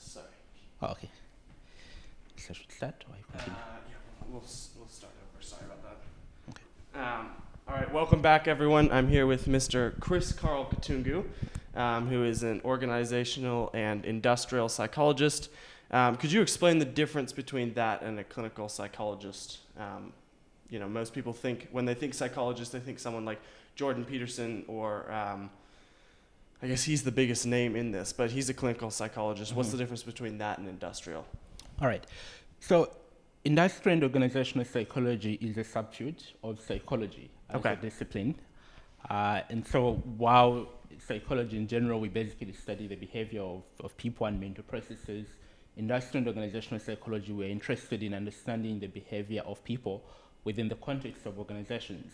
Sorry. Oh, okay. So I should start or I continue? We'll start over. Sorry about that. Okay. All right, welcome back, everyone. I'm here with Mr. Chris Carl Katungu, who is an organizational and industrial psychologist. Could you explain the difference between that and a clinical psychologist? Most people think, when they think psychologist, they think someone like Jordan Peterson or I guess he's the biggest name in this, but he's a clinical psychologist. What's the difference between that and industrial? All right. So industrial and organizational psychology is a subfield of psychology as a discipline. And so while psychology in general, we basically study the behavior of people and mental processes, industrial and organizational psychology, we're interested in understanding the behavior of people within the context of organizations.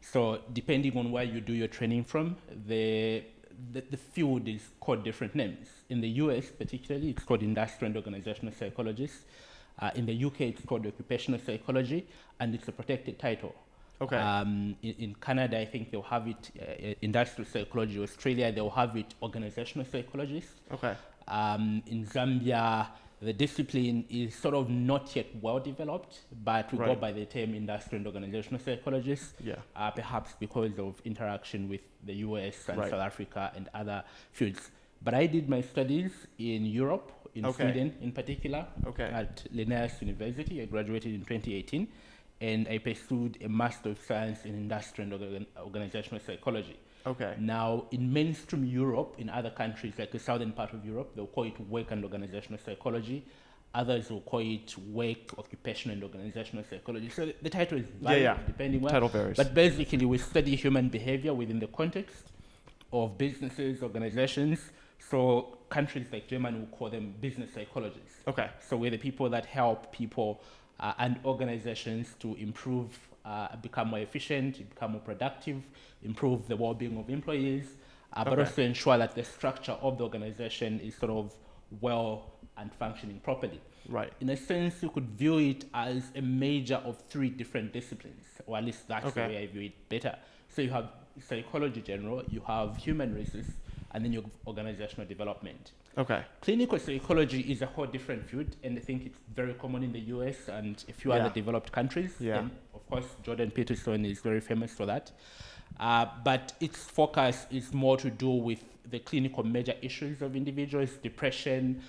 So depending on where you do your training from, the field is called different names. In the US particularly, it's called industrial and organizational psychologist. In the UK, it's called occupational psychology, and it's a protected title. Okay. In Canada, I think they'll have it industrial psychology. Australia, they'll have it organizational psychologist. Okay. In Zambia, the discipline is sort of not yet well developed, but we go by the term industrial and organizational psychologist, perhaps because of interaction with the US and South Africa and other fields. But I did my studies in Europe, in Sweden in particular, at Linnaeus University. I graduated in 2018, and I pursued a Master of Science in Industrial and Organizational Psychology. Okay. Now, in mainstream Europe, in other countries like the southern part of Europe, they'll call it work and organizational psychology. Others will call it work, occupational and organizational psychology. So the title is varied depending where. Title varies. But basically, we study human behavior within the context of businesses, organizations. So countries like Germany will call them business psychologists. Okay. So we're the people that help people and organizations to improve, become more efficient, become more productive, improve the well-being of employees, but also ensure that the structure of the organization is sort of well and functioning properly. Right. In a sense, you could view it as a major of three different disciplines, or at least that's the way I view it better. So you have psychology general, you have human resources, and then you have organizational development. Okay. Clinical psychology is a whole different field, and I think it's very common in the US and a few other developed countries. Yeah. And of course, Jordan Peterson is very famous for that. But its focus is more to do with the clinical major issues of individuals, depression,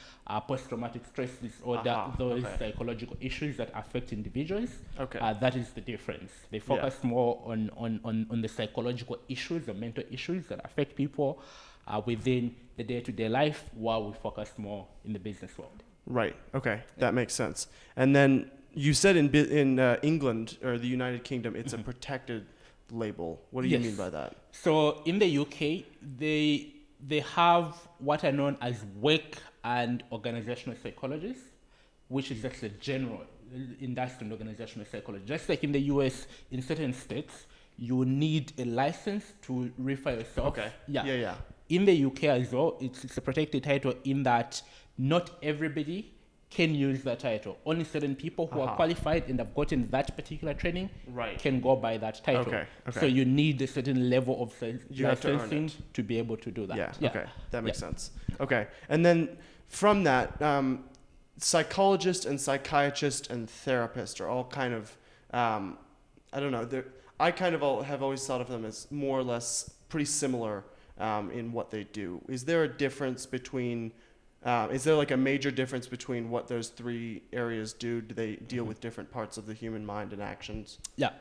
post-traumatic stress disorder, those psychological issues that affect individuals. Okay. That is the difference. They focus more on the psychological issues, the mental issues that affect people within the day-to-day life, while we focus more in the business world. Right. Okay. That makes sense. And then you said in England or the United Kingdom, it's a protected label. What do you mean by that? So in the UK, they have what are known as work and organizational psychologists, which is just a general industrial and organizational psychology. Just like in the US, in certain states, you need a license to refer yourself. Okay. Yeah. In the UK as well, it's a protected title in that not everybody can use that title. Only certain people who are qualified and have gotten that particular training can go by that title. Okay. So you need a certain level of licensing to be able to do that. Yeah. Okay. That makes sense. Okay. And then from that, psychologist and psychiatrist and therapist are all kind of, I don't know, I kind of have always thought of them as more or less pretty similar in what they do. Is there a difference between, is there like a major difference between what those three areas do? Do they deal with different parts of the human mind and actions? Yeah.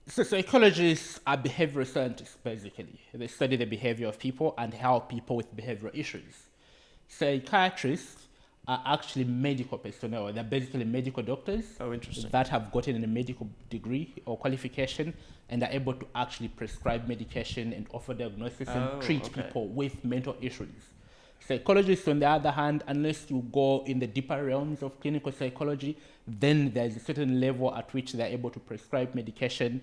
So psychologists are behavioral scientists, basically. They study the behavior of people and help people with behavioral issues. Psychiatrists are actually medical personnel. They're basically medical doctors that have gotten a medical degree or qualification and are able to actually prescribe medication and offer diagnosis and treat people with mental issues. Psychologists, on the other hand, unless you go in the deeper realms of clinical psychology, then there's a certain level at which they're able to prescribe medication,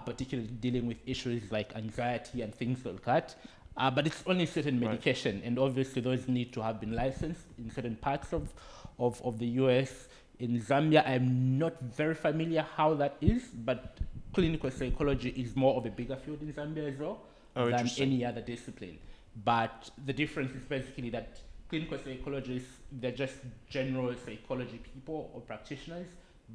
particularly dealing with issues like anxiety and things like that. But it's only certain medication, and obviously those need to have been licensed in certain parts of the US. In Zambia, I'm not very familiar how that is, but clinical psychology is more of a bigger field in Zambia as well than any other discipline. but the difference is basically that clinical psychologists, they're just general psychology people or practitioners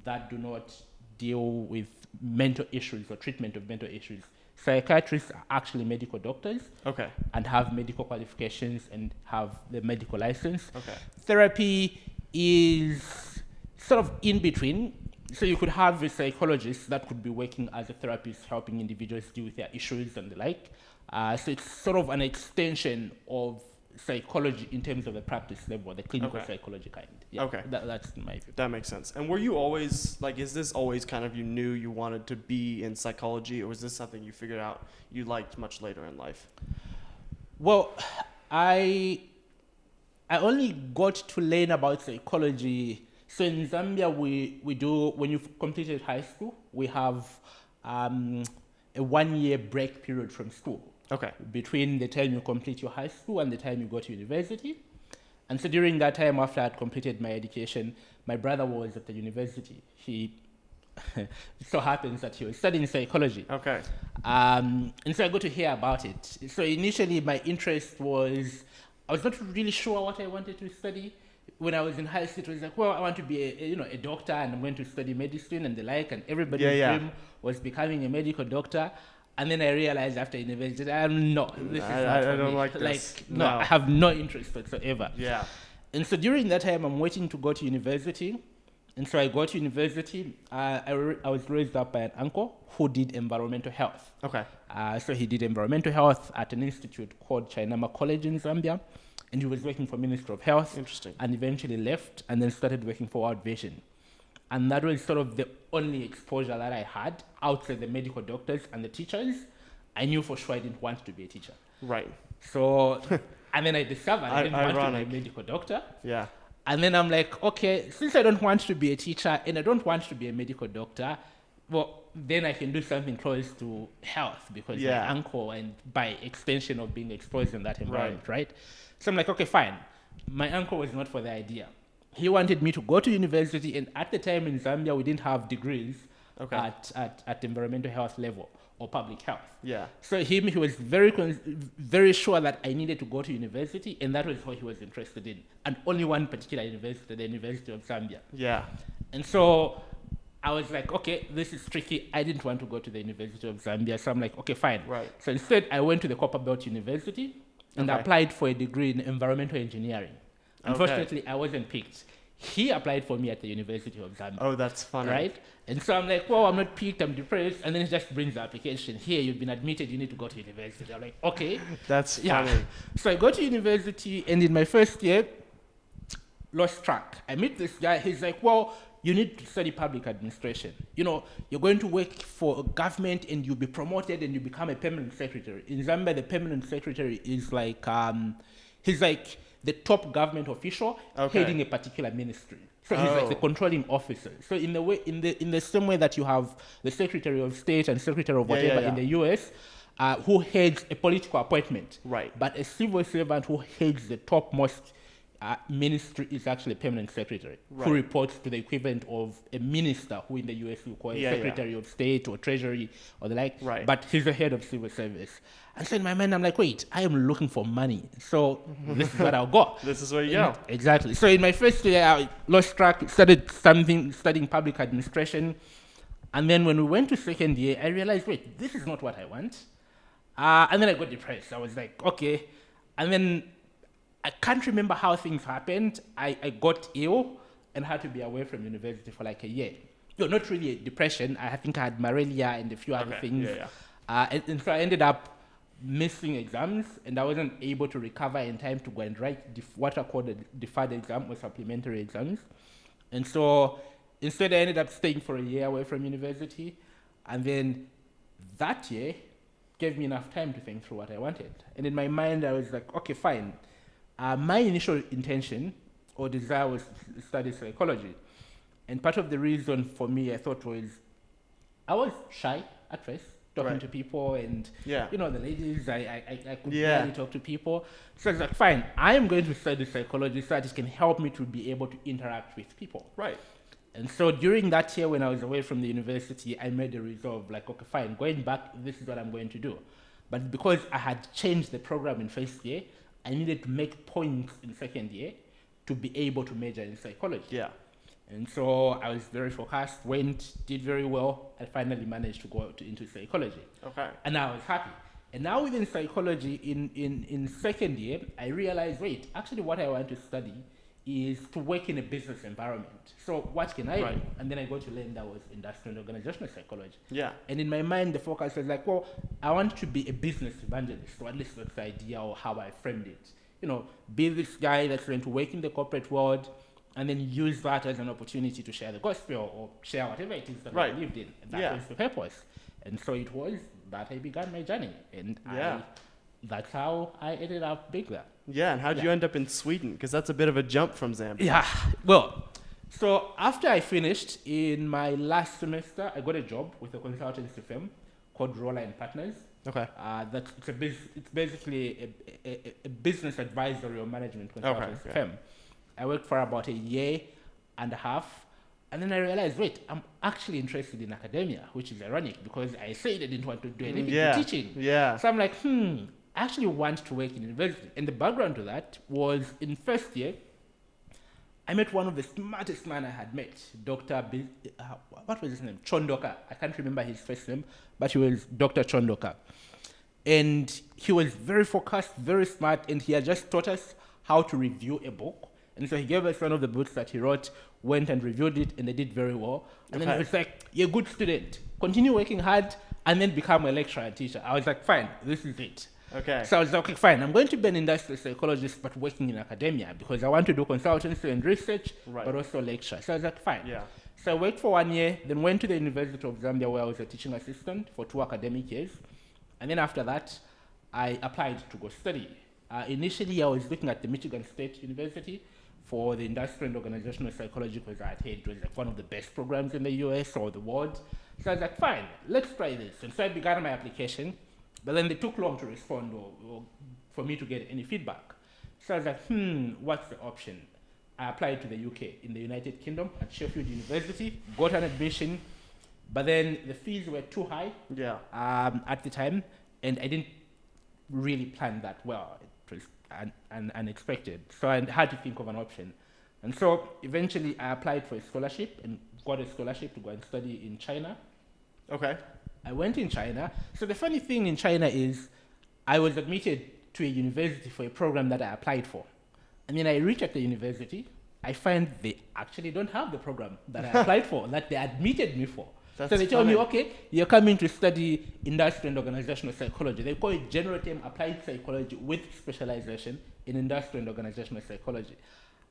that do not deal with mental issues or treatment of mental issues. Psychiatrists are actually medical doctors Okay. and have medical qualifications and have the medical license. Okay. Therapy is sort of in between. So you could have a psychologist that could be working as a therapist, helping individuals deal with their issues and the like. So it's sort of an extension of psychology in terms of the practice level, the clinical psychology kind. Yeah, Okay. That's my view. That makes sense. And were you always like, is this always kind of you knew you wanted to be in psychology, or was this something you figured out you liked much later in life? Well, I only got to learn about psychology. So in Zambia, we do, when you've completed high school, we have a 1 year break period from school. Okay. Between the time you complete your high school and the time you go to university. And so during that time, after I had completed my education, my brother was at the university. He it so happens that he was studying psychology. Okay. And so I got to hear about it. So initially, my interest was, I was not really sure what I wanted to study. When I was in high school, it was like, well, I want to be a doctor, and I'm going to study medicine and the like, and everybody's dream was becoming a medical doctor. And then I realized after university, I'm not. This is not I for don't me. like this. No, I have no interest whatsoever. Yeah. And so during that time, I'm waiting to go to university. And so I go to university. I was raised up by an uncle who did environmental health. Okay. So he did environmental health at an institute called Chainama College in Zambia. And he was working for Ministry of Health. Interesting. And eventually left and then started working for World Vision. And that was sort of the only exposure that I had outside the medical doctors and the teachers. I knew for sure I didn't want to be a teacher. Right. So, and then I discovered I didn't want to Ironic. be a medical doctor. Yeah. And then I'm like, okay, since I don't want to be a teacher and I don't want to be a medical doctor, well, then I can do something close to health because my uncle and by extension of being exposed in that environment, right? So I'm like, okay, fine. My uncle was not for the idea. He wanted me to go to university, and at the time in Zambia, we didn't have degrees at environmental health level or public health. Yeah. So he was very sure that I needed to go to university, and that was what he was interested in. And only one particular university, the University of Zambia. Yeah. And so I was like, okay, this is tricky. I didn't want to go to the University of Zambia, so I'm like, okay, fine. Right. So instead, I went to the Copperbelt University and applied for a degree in environmental engineering. Unfortunately, I wasn't picked. He applied for me at the University of Zambia. Oh, that's funny. Right? And so I'm like, well, I'm not picked, I'm depressed. And then it just brings the application. Here, you've been admitted, you need to go to university. I'm like, okay. That's funny. So I go to university, and in my first year, lost track. I meet this guy, he's like, well, you need to study public administration. You know, you're going to work for a government and you'll be promoted and you become a permanent secretary. In Zambia, the permanent secretary is like, he's like the top government official heading a particular ministry. So he's like the controlling officer. So in the same way that you have the Secretary of State and Secretary of whatever in the US, who heads a political appointment. Right. But a civil servant who heads the topmost ministry is actually a permanent secretary who reports to the equivalent of a minister who in the US we call a Secretary of State or Treasury or the like. Right. But he's the head of civil service. And so in my mind, I'm like, wait, I am looking for money. So this is what I'll go. This is where you go. Exactly. So in my first year, I lost track, studying public administration. And then when we went to second year, I realized, wait, this is not what I want. And then I got depressed. I was like, okay. And then I can't remember how things happened. I got ill and had to be away from university for like a year. No, not really a depression. I think I had malaria and a few other things. And so I ended up missing exams, and I wasn't able to recover in time to go and write what are called a deferred exam or supplementary exams. And so instead, I ended up staying for a year away from university. And then that year gave me enough time to think through what I wanted. And in my mind, I was like, okay, fine. My initial intention or desire was to study psychology. And part of the reason for me, I thought, was I was shy at first, talking to people, and you know, the ladies, I could barely talk to people. So I was like, fine, I am going to study psychology so that it can help me to be able to interact with people. Right. And so during that year when I was away from the university, I made a resolve, like, okay, fine, going back, this is what I'm going to do. But because I had changed the program in first year, I needed to make points in second year to be able to major in psychology. Yeah. And so I was very focused, did very well, and finally managed to go into psychology. Okay. And I was happy. And now within psychology, in second year, I realized, wait, actually what I want to study is to work in a business environment. So what can I do? Right. And then I got to learn that was industrial and organizational psychology. Yeah. And in my mind, the focus was like, well, I want to be a business evangelist, or at least that's the idea or how I framed it. Be this guy that's going to work in the corporate world and then use that as an opportunity to share the gospel or share whatever it is that I believed in. And that was the purpose. And so it was that I began my journey. And that's how I ended up big there. Yeah, and how did you end up in Sweden? Because that's a bit of a jump from Zambia. Yeah, well, so after I finished in my last semester, I got a job with a consultancy firm called Roller and Partners. Okay. It's basically a business advisory or management consultancy firm. I worked for about a year and a half, and then I realized, wait, I'm actually interested in academia, which is ironic because I said I didn't want to do anything in teaching. Yeah. So I'm like, I actually want to work in university. And the background to that was in first year, I met one of the smartest men I had met, what was his name? Chondoka. I can't remember his first name, but he was Dr. Chondoka. And he was very focused, very smart, and he had just taught us how to review a book. And so he gave us one of the books that he wrote, went and reviewed it, and they did very well. And then he was like, you're a good student. Continue working hard, and then become a lecturer and teacher. I was like, fine, this is it. Okay. So I was like, okay, fine, I'm going to be an industrial psychologist, but working in academia, because I want to do consultancy and research, but also lecture. So I was like, fine. Yeah. So I worked for 1 year, then went to the University of Zambia, where I was a teaching assistant for 2 academic years. And then after that, I applied to go study. Initially, I was looking at the Michigan State University for the industrial and organizational psychology, because I had heard it was like one of the best programs in the US or the world. So I was like, fine, let's try this. And so I began my application, but then they took long to respond or for me to get any feedback. So I was like, what's the option? I applied to the UK, in the United Kingdom, at Sheffield University, got an admission, but then the fees were too high at the time, and I didn't really plan that well. It was unexpected. So I had to think of an option. And so eventually I applied for a scholarship and got a scholarship to go and study in China. Okay. I went in China. So the funny thing in China is I was admitted to a university for a program that I applied for. And then I reach at the university, I find they actually don't have the program that I applied for, that they admitted me for. That's so they tell funny. me, okay, you're coming to study industrial and organizational psychology. They call it general term applied psychology with specialization in industrial and organizational psychology.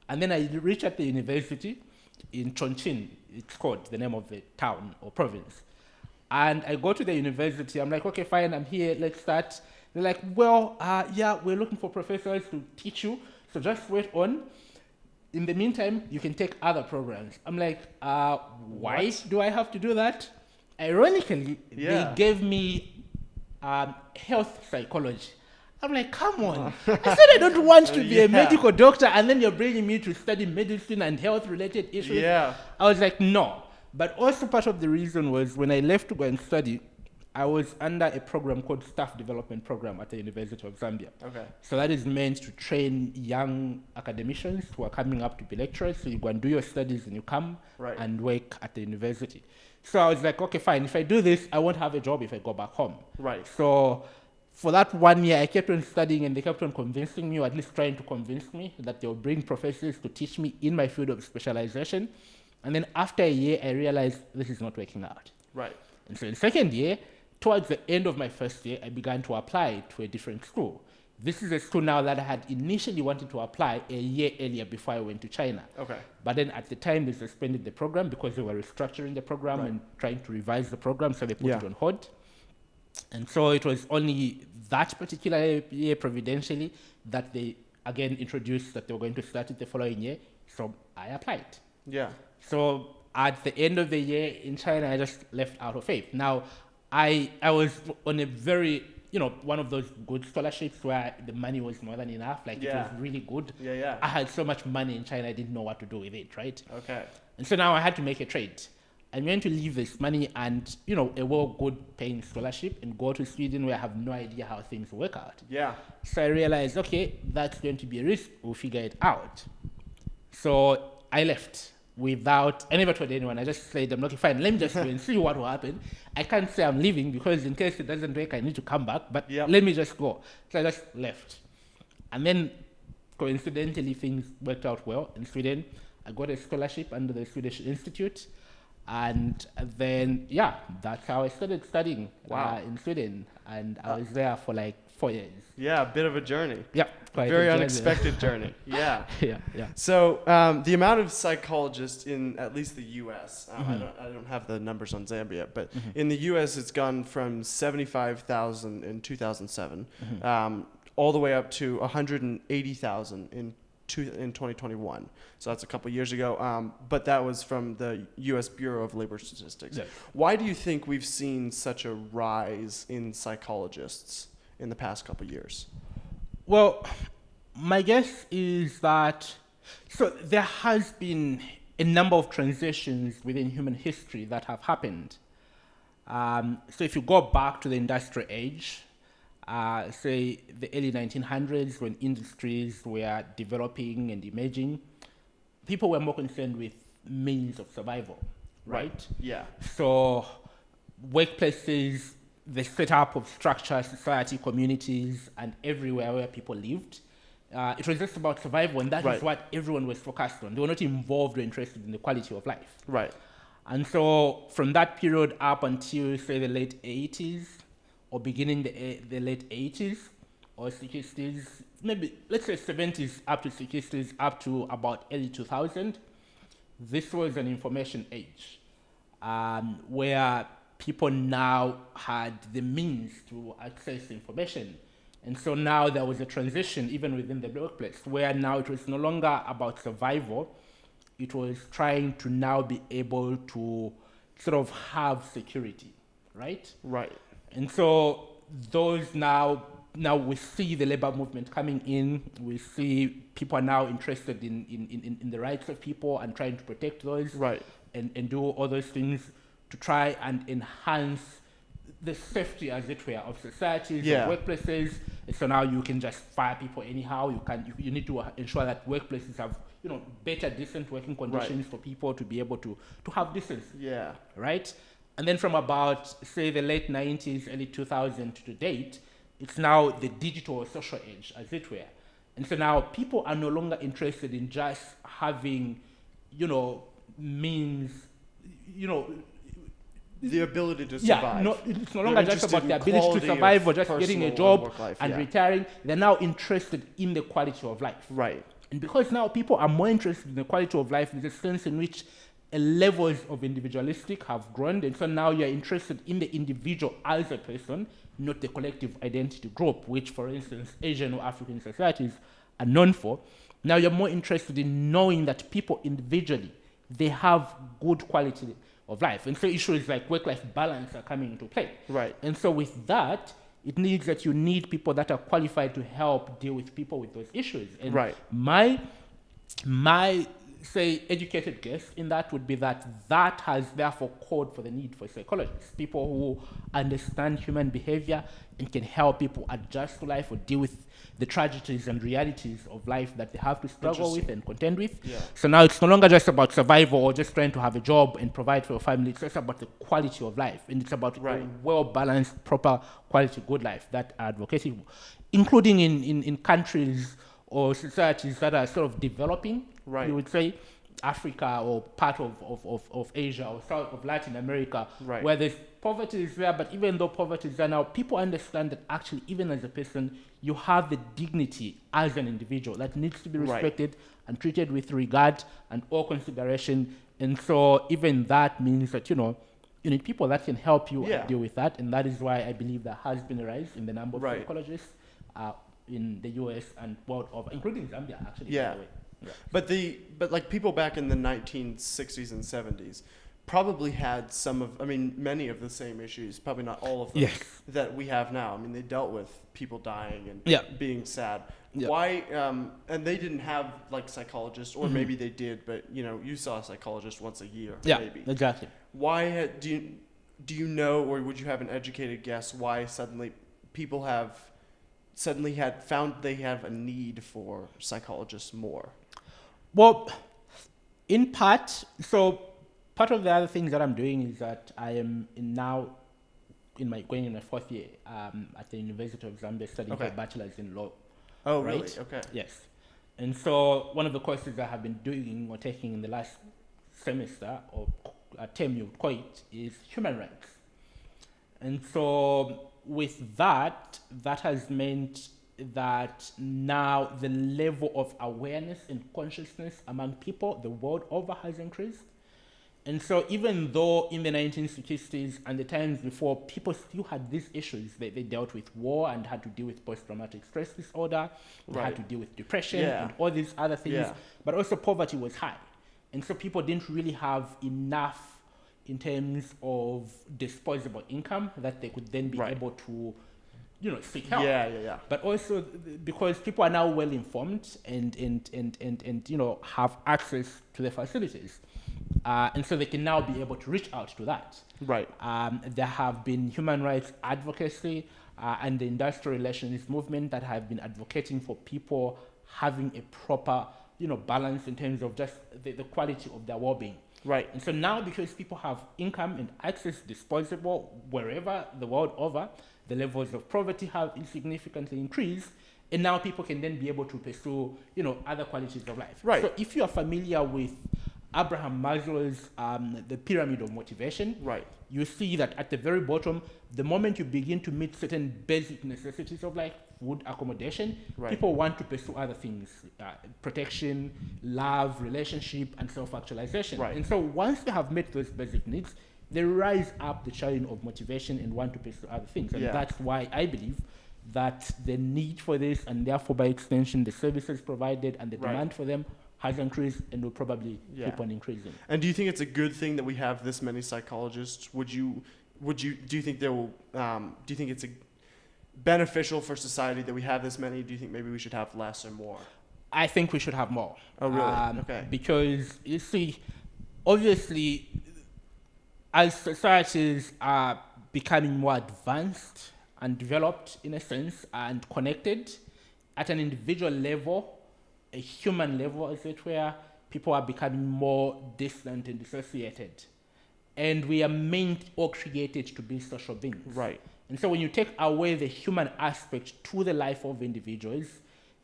And then I reach at the university in Chongqing, it's called the name of the town or province. And I go to the university, I'm like, okay, fine, I'm here, let's start. They're like, well, we're looking for professors to teach you, so just wait on. In the meantime, you can take other programs. I'm like, why do I have to do that? Ironically, they gave me health psychology. I'm like, come on. I said I don't want to be a medical doctor, and then you're bringing me to study medicine and health-related issues. Yeah. I was like, no. But also part of the reason was when I left to go and study, I was under a program called Staff Development Program at the University of Zambia. Okay. So that is meant to train young academicians who are coming up to be lecturers. So you go and do your studies and you come and work at the university. So I was like, okay, fine. If I do this, I won't have a job if I go back home. Right. So for that 1 year, I kept on studying, and they kept on convincing me, or at least trying to convince me, that they'll bring professors to teach me in my field of specialization. And then after a year, I realized this is not working out. Right. And so in second year, towards the end of my first year, I began to apply to a different school. This is a school now that I had initially wanted to apply a year earlier before I went to China. Okay. But then at the time, they suspended the program because they were restructuring the program and trying to revise the program, so they put it on hold. And so it was only that particular year, providentially, that they again introduced that they were going to start it the following year. So I applied. Yeah. So at the end of the year in China, I just left out of faith. Now, I was on a very, one of those good scholarships where the money was more than enough. Like, it was really good. Yeah. I had so much money in China, I didn't know what to do with it, right? Okay. And so now I had to make a trade. I'm going to leave this money and, a good paying scholarship and go to Sweden where I have no idea how things work out. Yeah. So I realized, okay, that's going to be a risk. We'll figure it out. So I left I never told anyone. I just said, I'm not fine. Let me just go and see what will happen. I can't say I'm leaving because in case it doesn't work, I need to come back. But let me just go. So I just left. And then coincidentally, things worked out well in Sweden. I got a scholarship under the Swedish Institute. And then, that's how I started studying in Sweden. And I was there for like 4 years. Yeah, a bit of a journey. Yeah, quite very unexpected journey. Yeah. So the amount of psychologists in at least the U.S. I don't have the numbers on Zambia, but in the U.S. it's gone from 75,000 in 2007 all the way up to 180,000 in 2021. So that's a couple years ago. But that was from the U.S. Bureau of Labor Statistics. Yeah. Why do you think we've seen such a rise in psychologists in the past couple years? Well, my guess is that there has been a number of transitions within human history that have happened. So if you go back to the industrial age, say the early 1900s, when industries were developing and emerging, people were more concerned with means of survival, right? Yeah. So workplaces, the setup of structure, society, communities, and everywhere where people lived, it was just about survival, and that is what everyone was focused on. They were not involved or interested in the quality of life. Right. And so from that period up until, say, the late 80s, or beginning the late 80s or 60s, maybe let's say 70s up to 60s up to about early 2000, this was an information age where people now had the means to access information. And so now there was a transition even within the workplace where now it was no longer about survival. It was trying to now be able to sort of have security, right? Right. And so those now we see the labor movement coming in. We see people are now interested in the rights of people and trying to protect those, right, and do all those things to try and enhance the safety, as it were, of societies, of workplaces. And so now you can just fire people anyhow. You need to ensure that workplaces have better, decent working conditions for people to be able to have decency. Yeah. Right. And then from about, say, the late 90s, early 2000 to date, it's now the digital or social age, as it were. And so now people are no longer interested in just having, means, the ability to survive. Yeah, it's no longer just about the ability to survive or just getting a job and retiring. They're now interested in the quality of life. Right. And because now people are more interested in the quality of life, there's a sense in which levels of individualistic have grown, and so now you're interested in the individual as a person, not the collective identity group, which, for instance, Asian or African societies are known for. Now you're more interested in knowing that people individually, they have good quality of life. And so issues like work-life balance are coming into play. Right. And so with that, it needs that you need people that are qualified to help deal with people with those issues. And my say educated guess in that would be that has therefore called for the need for psychologists, people who understand human behavior and can help people adjust to life or deal with the tragedies and realities of life that they have to struggle with and contend with. Yeah. So now it's no longer just about survival or just trying to have a job and provide for your family. It's just about the quality of life, and it's about a well-balanced, proper quality, good life that are advocating, including in countries or societies that are sort of developing, you would say, Africa or part of Asia or south of Latin America, where there's poverty is there, but even though poverty is there now, people understand that actually even as a person, you have the dignity as an individual that needs to be respected and treated with regard and all consideration. And so even that means that, you need people that can help you deal with that. And that is why I believe there has been a rise in the number of psychologists in the US and world over, including Zambia, actually. Yeah. But like people back in the 1960s and 70s probably had many of the same issues, probably not all of them that we have now. I mean, they dealt with people dying and being sad. Why, and they didn't have like psychologists, or maybe they did, but you saw a psychologist once a year, maybe. Exactly. do you know, or would you have an educated guess why people have suddenly had found they have a need for psychologists more? Well, in part, so part of the other things that I'm doing is that I am now going in my fourth year at the University of Zambia studying for Okay. a bachelor's in law. Oh, Right? really? Okay. Yes. And so one of the courses I have been doing or taking in the last semester or term you would call it is human rights. And so with that, that has meant that now the level of awareness and consciousness among people the world over has increased. And so even though in the 1960s and the times before, people still had these issues, they dealt with war and had to deal with post-traumatic stress disorder, they had Right. to deal with depression Yeah. and all these other things, Yeah. but also poverty was high. And so people didn't really have enough in terms of disposable income that they could then be Right. able to, seek help. Yeah. But also because people are now well informed and have access to the facilities. And so they can now be able to reach out to that. Right. There have been human rights advocacy and the industrial relations movement that have been advocating for people having a proper, balance in terms of just the quality of their well-being. Right. And so now, because people have income and access disposable wherever the world over, the levels of poverty have significantly increased, and now people can then be able to pursue, other qualities of life. Right. So if you are familiar with Abraham Maslow's the pyramid of motivation, Right. you see that at the very bottom, the moment you begin to meet certain basic necessities of life, food, accommodation, Right. people want to pursue other things, protection, love, relationship, and self-actualization. Right. And so once they have met those basic needs, they rise up the chain of motivation and want to pursue other things. And Yeah. that's why I believe that the need for this, and therefore by extension, the services provided and the Right. demand for them has increased and will probably Yeah. keep on increasing. And do you think it's a good thing that we have this many psychologists? Do you think it's beneficial for society that we have this many? Do you think maybe we should have less or more? I think we should have more. Oh, really? Okay. Because you see, obviously, as societies are becoming more advanced and developed in a sense and connected at an individual level, a human level, as it were, people are becoming more distant and dissociated. And we are meant or created to be social beings. Right. And so when you take away the human aspect to the life of individuals,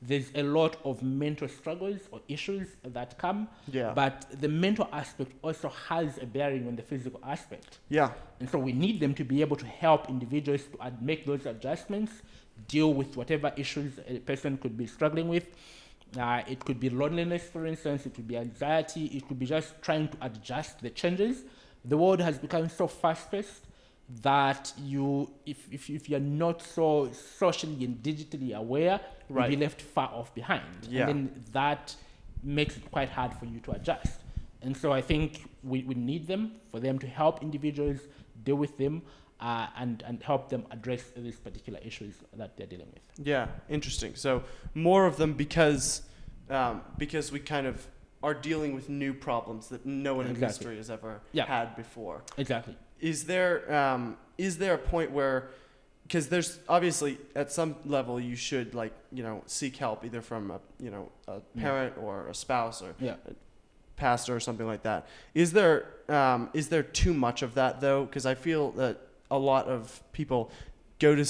there's a lot of mental struggles or issues that come. Yeah. But the mental aspect also has a bearing on the physical aspect. Yeah. And so we need them to be able to help individuals to make those adjustments, deal with whatever issues a person could be struggling with. It could be loneliness, for instance. It could be anxiety. It could be just trying to adjust the changes. The world has become so fast-paced that if you're not so socially and digitally aware, Right. you'll be left far off behind. Yeah. And then that makes it quite hard for you to adjust. And so I think we need them for them to help individuals deal with them and help them address these particular issues that they're dealing with. Yeah. Interesting. So more of them because we kind of are dealing with new problems that no one in Exactly. history has ever Yeah. had before. Exactly. Is there a point where, because there's obviously at some level you should seek help either from a parent or a spouse or Yeah. a pastor or something like that. Is there too much of that though? Because I feel that a lot of people go to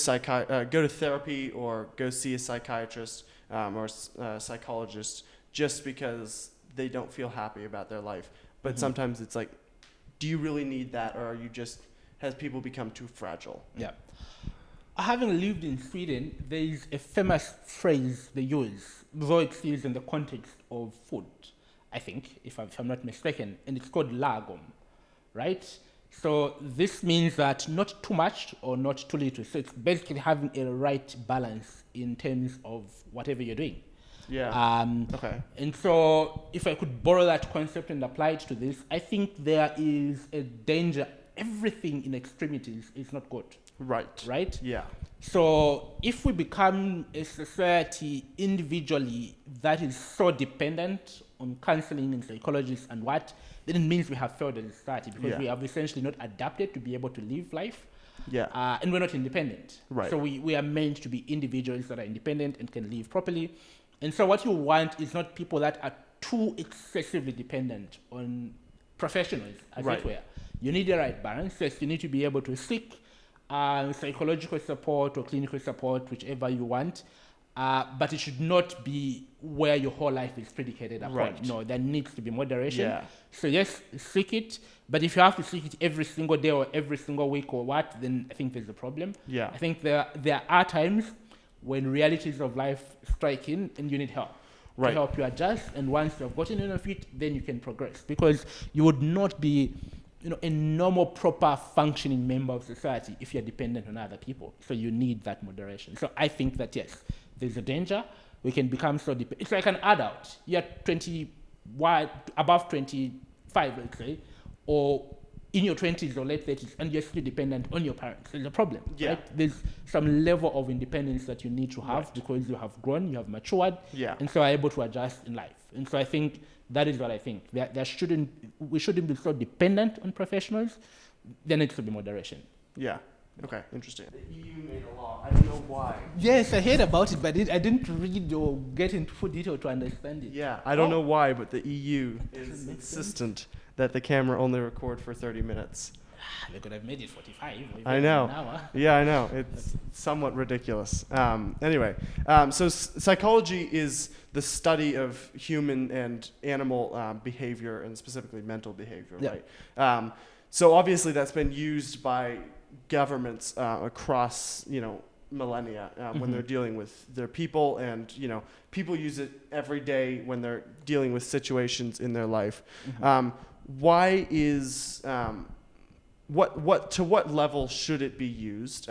therapy or go see a psychiatrist or a psychologist just because they don't feel happy about their life. But Mhm. sometimes it's like, do you really need that, or has people become too fragile? Yeah. Having lived in Sweden, there is a famous phrase they use, though it's used in the context of food, I think, if I'm not mistaken, and it's called lagom, right? So this means that not too much or not too little. So it's basically having a right balance in terms of whatever you're doing. Yeah. Okay. And so if I could borrow that concept and apply it to this, I think there is a danger. Everything in extremities is not good, Right. right? Yeah. So if we become a society individually that is so dependent on counseling and psychologists and what, then it means we have failed as a society because Yeah. we have essentially not adapted to be able to live life. Yeah. And we're not independent. Right. So we are meant to be individuals that are independent and can live properly. And so what you want is not people that are too excessively dependent on professionals, as Right. it were. You need the right balance. Yes, you need to be able to seek psychological support or clinical support, whichever you want. But it should not be where your whole life is predicated upon. Right. No, there needs to be moderation. Yeah. So yes, seek it. But if you have to seek it every single day or every single week or what, then I think there's a problem. Yeah. I think there are times when realities of life strike in and you need help. Right. To help you adjust, and once you've gotten enough of it, then you can progress. Because you would not be, a normal, proper, functioning member of society if you're dependent on other people. So you need that moderation. So I think that yes, there's a danger. We can become so dependent. It's like an adult. You're above 25, let's say, or in your 20s or late 30s, and you're still dependent on your parents. There's a problem. Yeah. Right? There's some level of independence that you need to have because you have grown, you have matured, Yeah. and so are able to adjust in life. And so I think that is what I think. We shouldn't be so dependent on professionals. There needs to be moderation. Yeah. Okay. Interesting. The EU made a law. I don't know why. Yes, I heard about it, but I didn't read or get into full detail to understand it. Yeah. I don't know why, but the EU is insistent that the camera only record for 30 minutes. They could have made it 45. I know. An hour. Yeah, I know. It's somewhat ridiculous. Anyway, so psychology is the study of human and animal behavior, and specifically mental behavior, Yeah. right? So obviously that's been used by governments across, millennia when they're dealing with their people, and people use it every day when they're dealing with situations in their life. Why is to what level should it be used?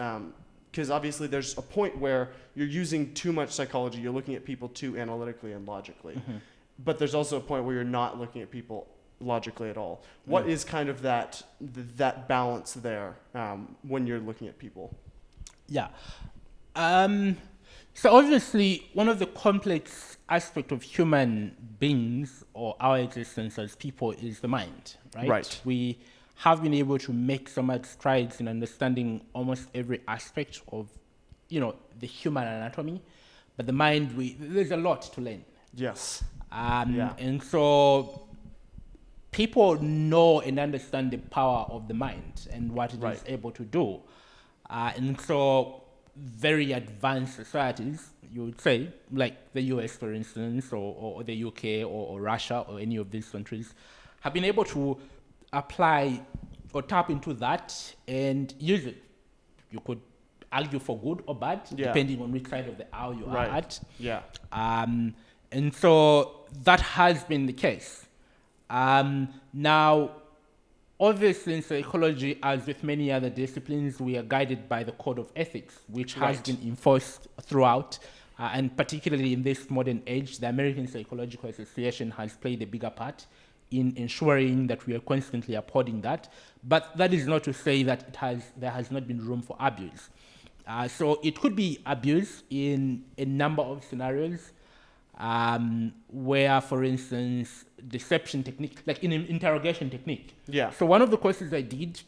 Because obviously there's a point where you're using too much psychology, you're looking at people too analytically and logically, but there's also a point where you're not looking at people logically at all. What is kind of that balance there when you're looking at people? Yeah. So obviously, one of the complex aspects of human beings or our existence as people is the mind, right? Right. We have been able to make so much strides in understanding almost every aspect of, the human anatomy, but the mind, there's a lot to learn. Yes. And so people know and understand the power of the mind and what it is able to do. And so very advanced societies, you would say, like the US, for instance, or the UK or Russia or any of these countries, have been able to apply or tap into that and use it. You could argue for good or bad, depending on which side of the aisle you are at. Yeah. And so that has been the case. Now, obviously, in psychology, as with many other disciplines, we are guided by the code of ethics, which has been enforced throughout. And particularly in this modern age, the American Psychological Association has played a bigger part in ensuring that we are constantly upholding that. But that is not to say that there has not been room for abuse. So it could be abuse in a number of scenarios, where, for instance, deception technique, like in an interrogation technique. Yeah. So one of the courses I did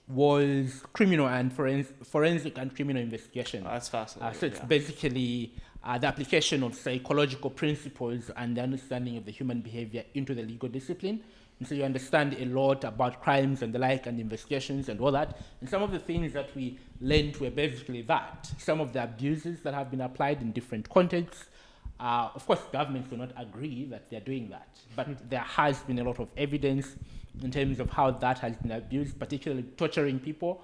was criminal and forensic and criminal investigation. That's fascinating. So it's basically the application of psychological principles and the understanding of the human behavior into the legal discipline. And so you understand a lot about crimes and the like and investigations and all that. And some of the things that we learned were basically that. Some of the abuses that have been applied in different contexts. Of course, governments do not agree that they're doing that. But there has been a lot of evidence in terms of how that has been abused, particularly torturing people,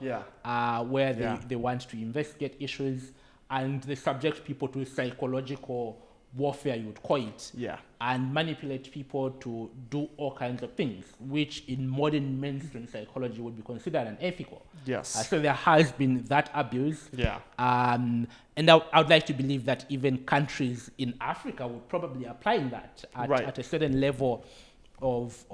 where they want to investigate issues and they subject people to psychological warfare, you would call it, and manipulate people to do all kinds of things, which in modern mainstream psychology would be considered unethical. Yes. So there has been that abuse. And I would like to believe that even countries in Africa would probably apply that at a certain level of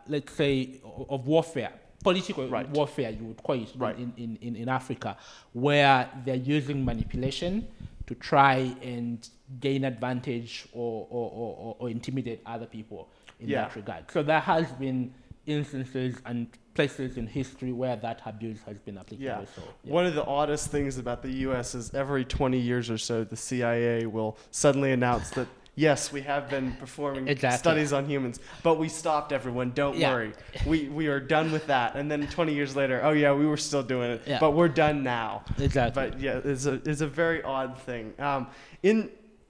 let's say, of warfare. Political warfare, you would call it, in Africa, where they're using manipulation to try and gain advantage or intimidate other people. in that regard. So there has been instances and places in history where that abuse has been applicable. Yeah. So, One of the oddest things about the U.S. is every 20 years or so, the CIA will suddenly announce that, yes, we have been performing studies on humans, but we stopped everyone. Don't worry. We are done with that. And then 20 years later, oh, yeah, we were still doing it, but we're done now. Exactly. But, yeah, it's a very odd thing.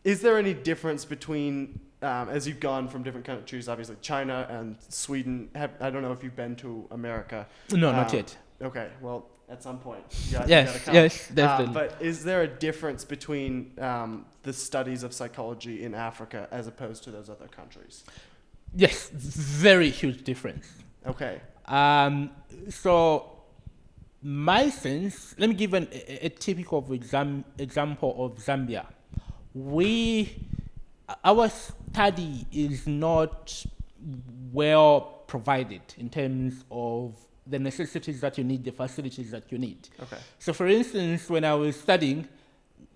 Is there any difference between, as you've gone from different countries, obviously China and Sweden, I don't know if you've been to America. No, not yet. Okay, well, at some point. Yes, definitely. But is there a difference between the studies of psychology in Africa as opposed to those other countries? Yes, very huge difference. Okay. So my sense, let me give a typical example of Zambia. Our study is not well provided in terms of the necessities that you need, the facilities that you need. Okay. So for instance, when I was studying,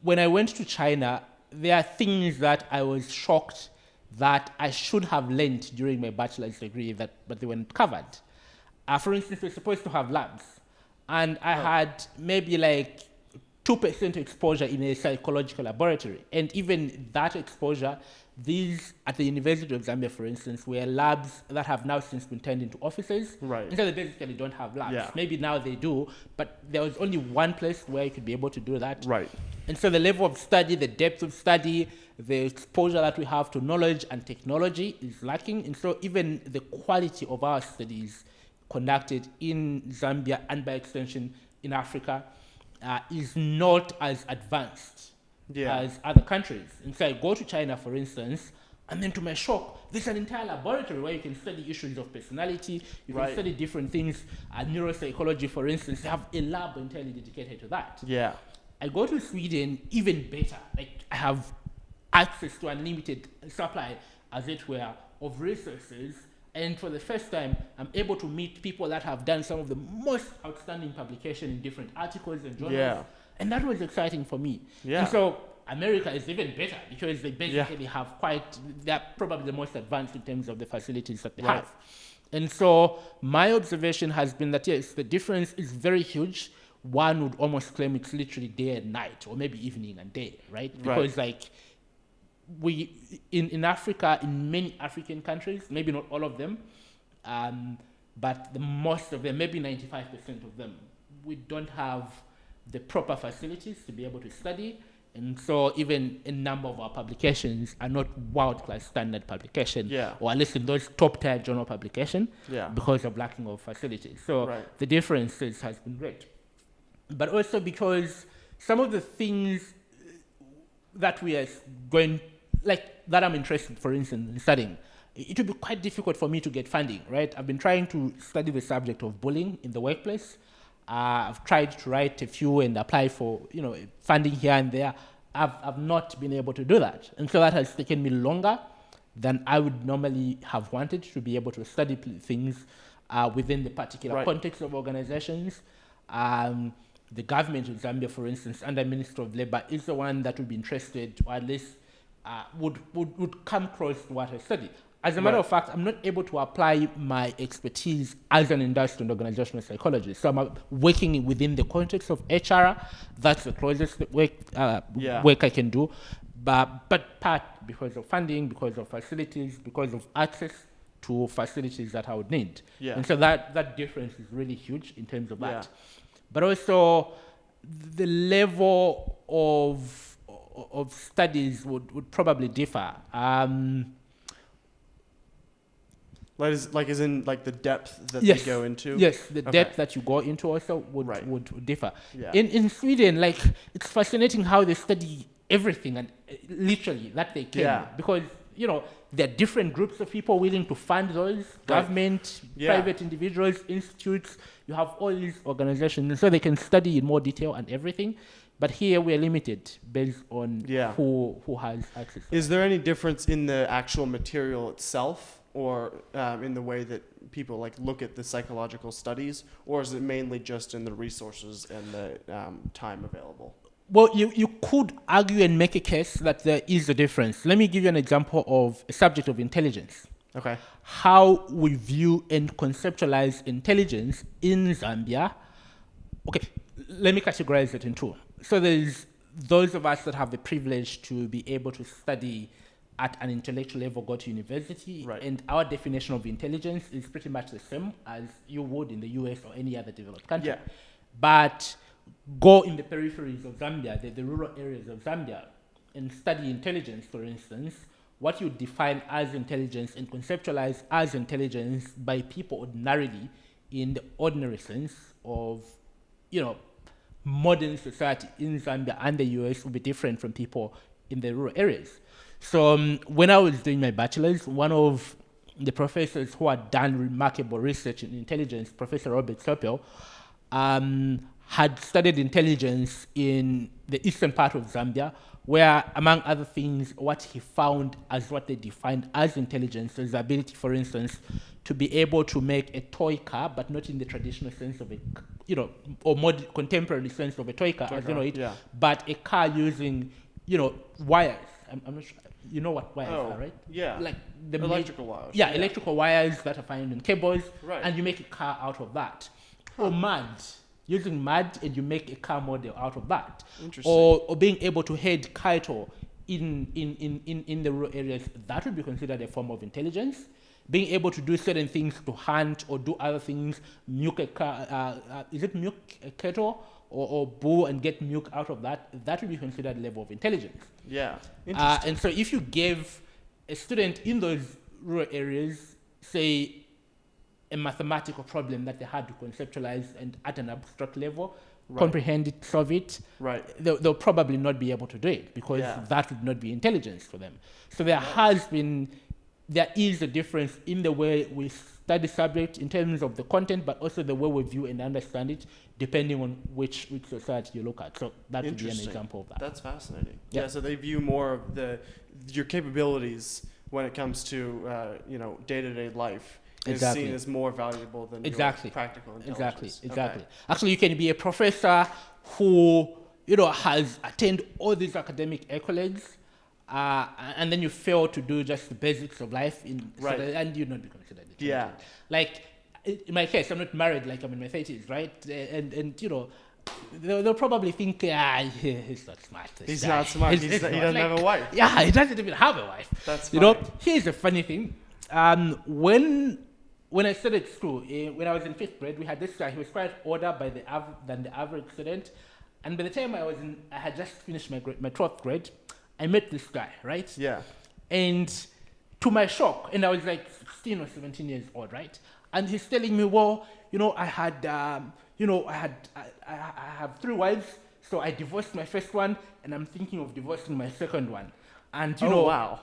when I went to China, there are things that I was shocked that I should have learned during my bachelor's degree, but they weren't covered. For instance, we're supposed to have labs, and I had maybe like 2% exposure in a psychological laboratory. And even that exposure, these at the University of Zambia, for instance, were labs that have now since been turned into offices. Right. And so they basically don't have labs. Yeah. Maybe now they do, but there was only one place where you could be able to do that. Right. And so the level of study, the depth of study, the exposure that we have to knowledge and technology is lacking. And so even the quality of our studies conducted in Zambia and by extension in Africa is not as advanced as other countries. And so I go to China, for instance, and then to my shock, there's an entire laboratory where you can study issues of personality, you can study different things, neuropsychology, for instance. They have a lab entirely dedicated to that. Yeah. I go to Sweden, even better. Like, I have access to unlimited supply, as it were, of resources. And for the first time, I'm able to meet people that have done some of the most outstanding publication in different articles and journals. Yeah. And that was exciting for me. Yeah. And so America is even better because they basically have they're probably the most advanced in terms of the facilities that they have. And so my observation has been that, yes, the difference is very huge. One would almost claim it's literally day and night, or maybe evening and day, right? Because like, we in Africa, in many African countries, maybe not all of them, but the most of them, maybe 95% of them, we don't have the proper facilities to be able to study. And so even a number of our publications are not world-class standard publication, or at least in those top-tier journal publication, because of lacking of facilities. So the differences has been great. But also because some of the things that we are going, like that I'm interested, for instance, in studying, it would be quite difficult for me to get funding, right? I've been trying to study the subject of bullying in the workplace. I've tried to write a few and apply for, funding here and there. I've not been able to do that. And so that has taken me longer than I would normally have wanted to be able to study things within the particular context of organizations. The government of Zambia, for instance, under Minister of Labor, is the one that would be interested, or at least would come close to what I study. As a matter of fact, I'm not able to apply my expertise as an industrial and organizational psychologist. So I'm working within the context of HR. That's the closest work I can do. But part because of funding, because of facilities, because of access to facilities that I would need. And so that difference is really huge in terms of that. But also the level of studies would probably differ. As in the depth that they go into? Yes, the depth that you go into also would differ. In Sweden, it's fascinating how they study everything and literally that they can. Because, there are different groups of people willing to fund those, government, private individuals, institutes. You have all these organizations, and so they can study in more detail and everything. But here we are limited based on who has access. Is there any difference in the actual material itself, or in the way that people look at the psychological studies, or is it mainly just in the resources and the time available? Well, you could argue and make a case that there is a difference. Let me give you an example of a subject of intelligence. Okay. how we view and conceptualize intelligence in Zambia. Okay, let me categorize it in two. So there's those of us that have the privilege to be able to study at an intellectual level, go to university, Right. and our definition of intelligence is pretty much the same as you would in the US or any other developed country. Yeah. But go in the peripheries of Zambia, the rural areas of Zambia, and study intelligence, for instance, what you define as intelligence and conceptualize as intelligence by people ordinarily in the ordinary sense of, modern society in Zambia and the US will be different from people in the rural areas. So when I was doing my bachelor's, one of the professors who had done remarkable research in intelligence, Professor Robert Sopel, had studied intelligence in the eastern part of Zambia, where, among other things, what he found as what they defined as intelligence is the ability, for instance, to be able to make a toy car, but not in the traditional sense of a, or more contemporary sense of a toy car, as you know it, yeah. but a car using, wires. I'm not sure. You know what wires are, right? Yeah. Like the electrical wires. Yeah, electrical wires that are found in cables, Right. and you make a car out of that. Or mud, using mud, and you make a car model out of that. Interesting. Or being able to head cattle in the rural areas, that would be considered a form of intelligence. Being able to do certain things to hunt or do other things, milk a car, is it milk a cattle or bull and get milk out of that, that would be considered a level of intelligence. Yeah. Interesting. And so if you gave a student in those rural areas, say, a mathematical problem that they had to conceptualize and at an abstract level, comprehend it, solve it, Right. they'll probably not be able to do it because that would not be intelligence for them. So there is a difference in the way we study subject in terms of the content, but also the way we view and understand it, depending on which society you look at. So that would be an example of that. That's fascinating. Yeah. Yeah. So they view more of your capabilities when it comes to day-to-day life is Exactly. seen as more valuable than Exactly. your practical intelligence. Exactly. Okay. Actually, you can be a professor who has attained all these academic accolades, and then you fail to do just the basics of life, Right. and you're not be considered intelligent. Yeah. Like in my case, I'm not married. Like I'm in my 30s, right? And they'll probably think, he's not smart. He's not smart. He doesn't have a wife. Yeah, he doesn't even have a wife. That's funny. Here's the funny thing. When I started school, when I was in 5th grade, we had this guy. He was quite older than the average student. And by the time I had just finished my 12th grade, I met this guy, right? Yeah. And to my shock, and I was like 16 or 17 years old, right? And he's telling me, well, I have 3 wives, so I divorced my first one, and I'm thinking of divorcing my second one. And wow.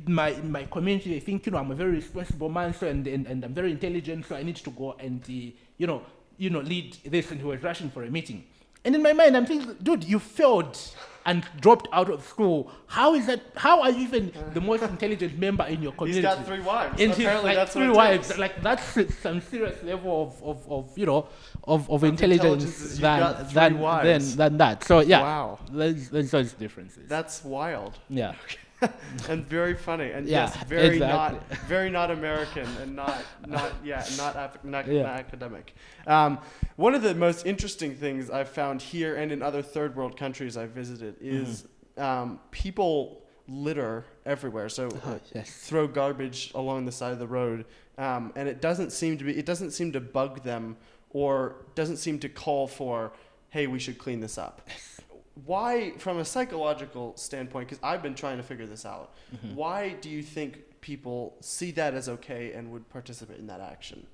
my community, they think I'm a very responsible man, so and I'm very intelligent, so I need to go and lead this. And he was rushing for a meeting. And in my mind, I'm thinking, dude, you failed and dropped out of school. How is that? How are you even the most intelligent member in your community? He's got 3 wives. And Apparently, like that's 3 what it wives. takes. Like that's some serious level of intelligence than that. So yeah, Wow. there's those differences. That's wild. Yeah. And very funny, and Yeah, yes, very exactly. not American, and not academic. One of the most interesting things I've found here and in other third world countries I've visited is people litter everywhere. So throw garbage along the side of the road, and it doesn't seem to bug them, or doesn't seem to call for, hey, we should clean this up. Why, from a psychological standpoint, because I've been trying to figure this out, why do you think people see that as okay and would participate in that action?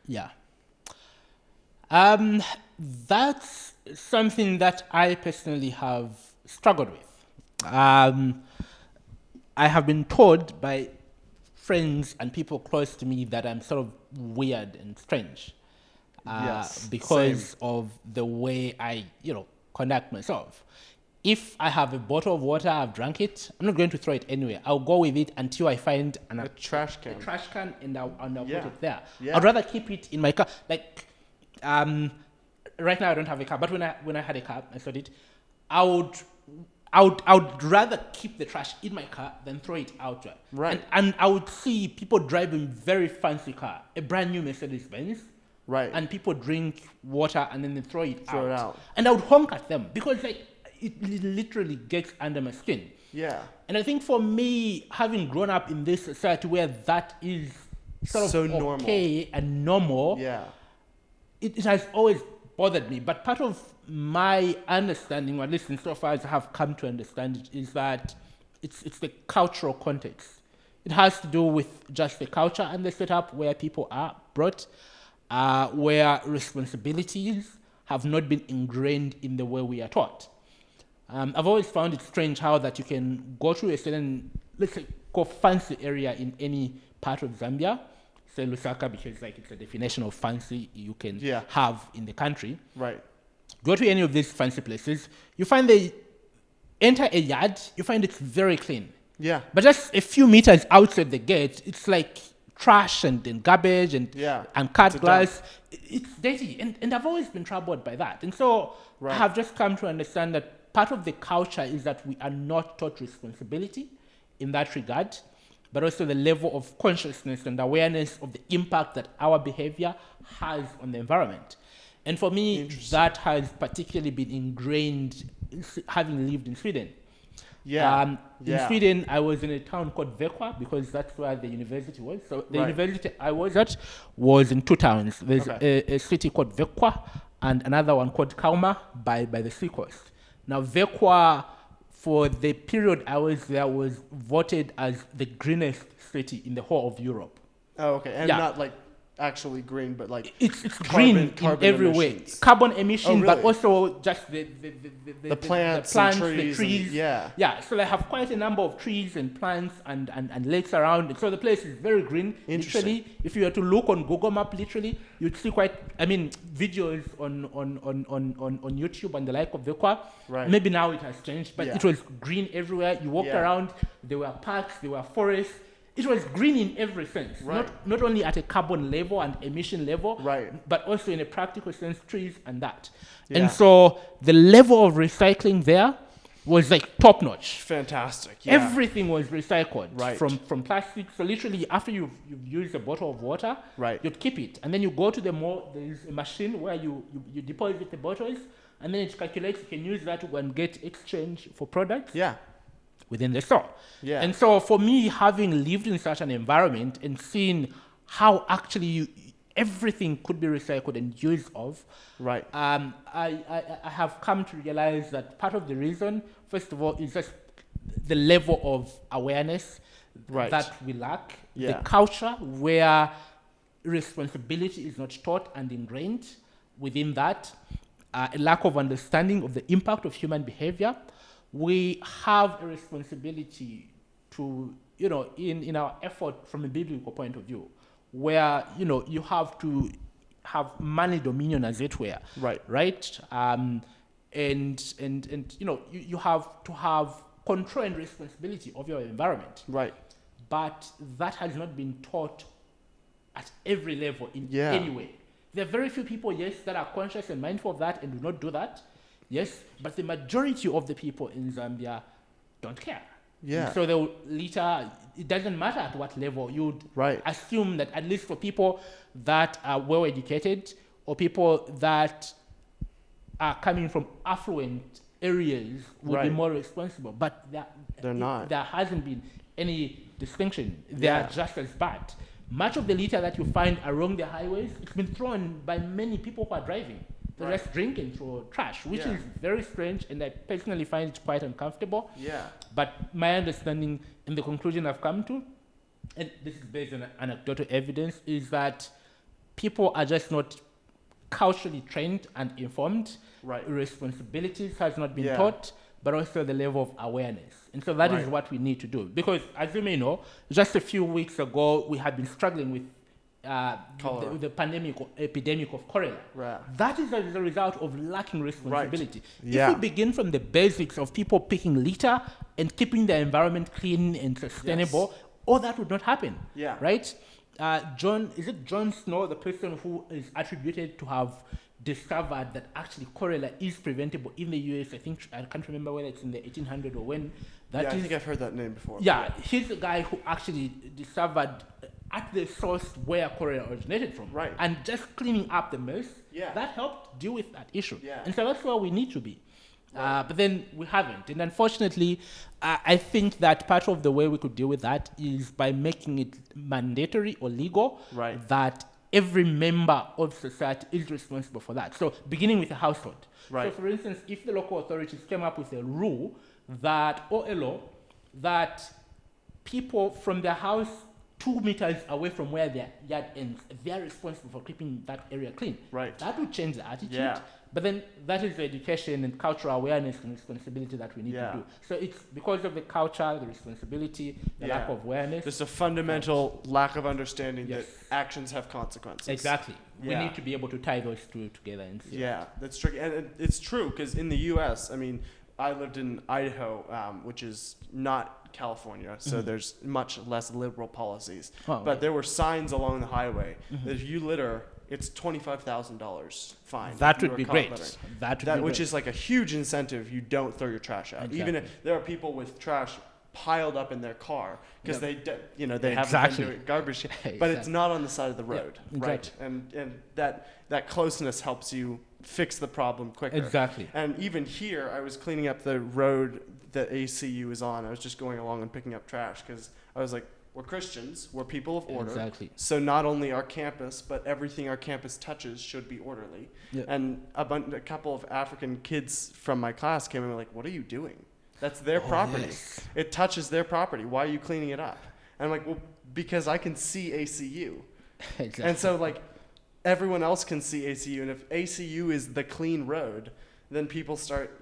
Yeah. That's something that I personally have struggled with. I have been told by friends and people close to me that I'm sort of weird and strange because of the way I, conduct myself. If I have a bottle of water, I've drank it, I'm not going to throw it anywhere. I'll go with it until I find a trash can. And I'll put it there. Yeah. I'd rather keep it in my car. Like, right now I don't have a car, but when I had a car, I said it, I would rather keep the trash in my car than throw it out. Right. And I would see people driving very fancy car, a brand new Mercedes Benz. Right. And people drink water and then they throw it out. It And I would honk at them because like it literally gets under my skin. Yeah. And I think for me, having grown up in this society where that is sort So of normal. okay and normal, Yeah. it has always bothered me. But part of my understanding, or at least insofar as I have come to understand it, is that it's the cultural context. It has to do with just the culture and the setup where people are brought, where responsibilities have not been ingrained in the way we are taught. I've always found it strange how that you can go to a certain, let's say, fancy area in any part of Zambia, say Lusaka, because like it's a definition of fancy you can have in the country. Right. Go to any of these fancy places, you find they enter a yard, you find it's very clean. Yeah. But just a few meters outside the gate, it's like trash and garbage and cut glass. It's dirty. And I've always been troubled by that. And so I have just come to understand that part of the culture is that we are not taught responsibility in that regard, but also the level of consciousness and awareness of the impact that our behavior has on the environment. And for me, that has particularly been ingrained having lived in Sweden. In Sweden, I was in a town called Växjö because that's where the university was. So the university I was at was in two towns. There's a city called Växjö and another one called Kauma by the seacoast. Now, Växjö, for the period I was there, was voted as the greenest city in the whole of Europe. Oh, okay. And not like actually green, but like it's green in every way. Carbon emission, really? But also just the plants, the trees, trees. Yeah. So they have quite a number of trees and plants and lakes around it. So the place is very green. Literally, if you were to look on Google Map, literally, you'd see videos on YouTube and the like of Växjö. Right. Maybe now it has changed, but it was green everywhere. You walked around. There were parks. There were forests. It was green in every sense, not only at a carbon level and emission level, but also in a practical sense, trees and that. Yeah. And so the level of recycling there was like top notch. Fantastic. Yeah. Everything was recycled from plastic. So literally, after you've used a bottle of water, you'd keep it, and then you go to the mall. There's a machine where you deposit the bottles, and then it calculates. You can use that to go and get exchange for products. Yeah. Within the store. Yeah. And so for me, having lived in such an environment and seeing how actually everything could be recycled and used of, I have come to realize that part of the reason, first of all, is just the level of awareness that we lack, the culture where responsibility is not taught and ingrained within that, a lack of understanding of the impact of human behavior. We have a responsibility to, in our effort from a biblical point of view, where, you have to have money dominion, as it were. Right? And you have to have control and responsibility of your environment. Right. But that has not been taught at every level in any way. There are very few people, yes, that are conscious and mindful of that and do not do that. Yes, but the majority of the people in Zambia don't care. Yeah. And so they will litter. It doesn't matter at what level. You'd assume that at least for people that are well educated or people that are coming from affluent areas would be more responsible. But they're not. There hasn't been any distinction. They are just as bad. Much of the litter that you find along the highways, it's been thrown by many people who are driving. They're just drinking through trash, which is very strange, and I personally find it quite uncomfortable. Yeah. But my understanding and the conclusion I've come to, and this is based on anecdotal evidence, is that people are just not culturally trained and informed. Responsibilities has not been taught, but also the level of awareness. And so that is what we need to do. Because as you may know, just a few weeks ago, we had been struggling with the pandemic or epidemic of cholera. That is as a result of lacking responsibility. If we begin from the basics of people picking litter and keeping the environment clean and sustainable, all that would not happen. Right? Jon Snow, the person who is attributed to have discovered that actually cholera is preventable in the US? I think I can't remember whether it's in the 1800s or when. I think I've heard that name before. Yeah, he's the guy who actually discovered at the source where cholera originated from. Right. And just cleaning up the mess, that helped deal with that issue. Yeah. And so that's where we need to be. But then we haven't. And unfortunately, I think that part of the way we could deal with that is by making it mandatory or legal that every member of society is responsible for that. So beginning with a household. Right. So for instance, if the local authorities came up with a rule that, or a law, that people from their house 2 meters away from where their yard ends, they are responsible for keeping that area clean. Right. That would change the attitude. Yeah. But then that is the education and cultural awareness and responsibility that we need to do. So it's because of the culture, the responsibility, the lack of awareness. There's a fundamental lack of understanding that actions have consequences. Exactly. We need to be able to tie those two together. And see. Yeah, that's tricky. And it's true because in the U.S., I mean, I lived in Idaho, which is not California, so there's much less liberal policies. But there were signs along the highway that if you litter, it's $25,000 fine. That would be great. Which is like a huge incentive. You don't throw your trash out. Even if there are people with trash piled up in their car because they haven't been doing garbage, but it's not on the side of the road, right? And that closeness helps you fix the problem quicker. Exactly. And even here, I was cleaning up the road that ACU is on. I was just going along and picking up trash because I was like, we're Christians, we're people of order. Exactly. So not only our campus, but everything our campus touches should be orderly. Yep. And a couple of African kids from my class came and were like, what are you doing? That's their property. Yes. It touches their property. Why are you cleaning it up? And I'm like, well, because I can see ACU. Exactly. And so like everyone else can see ACU. And if ACU is the clean road, then people start,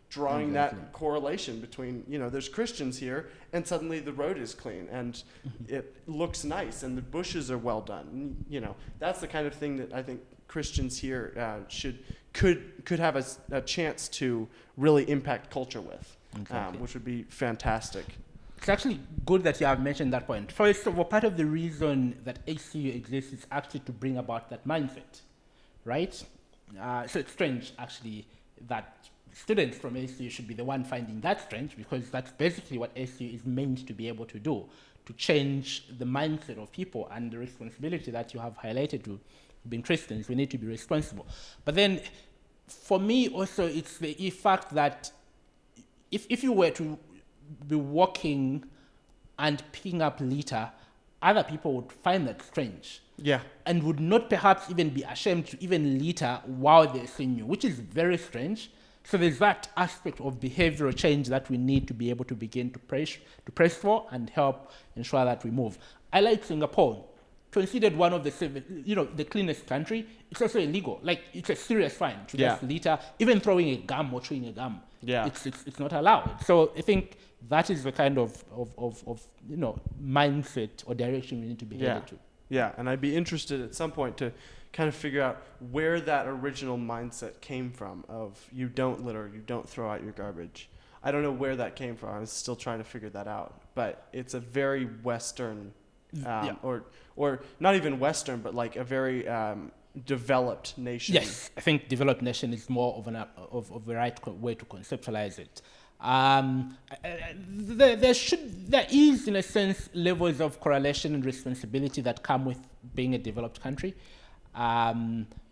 drawing that correlation between, there's Christians here and suddenly the road is clean and it looks nice and the bushes are well done. That's the kind of thing that I think Christians here could have a chance to really impact culture with, which would be fantastic. It's actually good that you have mentioned that point. First of all, part of the reason that ACU exists is actually to bring about that mindset, right? So it's strange, actually, that students from ACU should be the one finding that strange because that's basically what ACU is meant to be able to do, to change the mindset of people and the responsibility that you have highlighted to being Christians. We need to be responsible. But then, for me also, it's the fact that if you were to be walking and picking up litter, other people would find that strange. Yeah. And would not perhaps even be ashamed to even litter while they're seeing you, which is very strange. So there's that aspect of behavioral change that we need to be able to begin to press for and help ensure that we move. I like Singapore, considered one of the cleanest country. It's also illegal. Like, it's a serious fine to just litter, even throwing a gum or chewing a gum. Yeah. It's not allowed. So I think that is the kind of mindset or direction we need to be headed to. Yeah, and I'd be interested at some point to kind of figure out where that original mindset came from of you don't litter, you don't throw out your garbage. I don't know where that came from. I was still trying to figure that out. But it's a very Western, or not even Western, but like a very developed nation. Yes, I think developed nation is more of the right way to conceptualize it. There is, in a sense, levels of correlation and responsibility that come with being a developed country,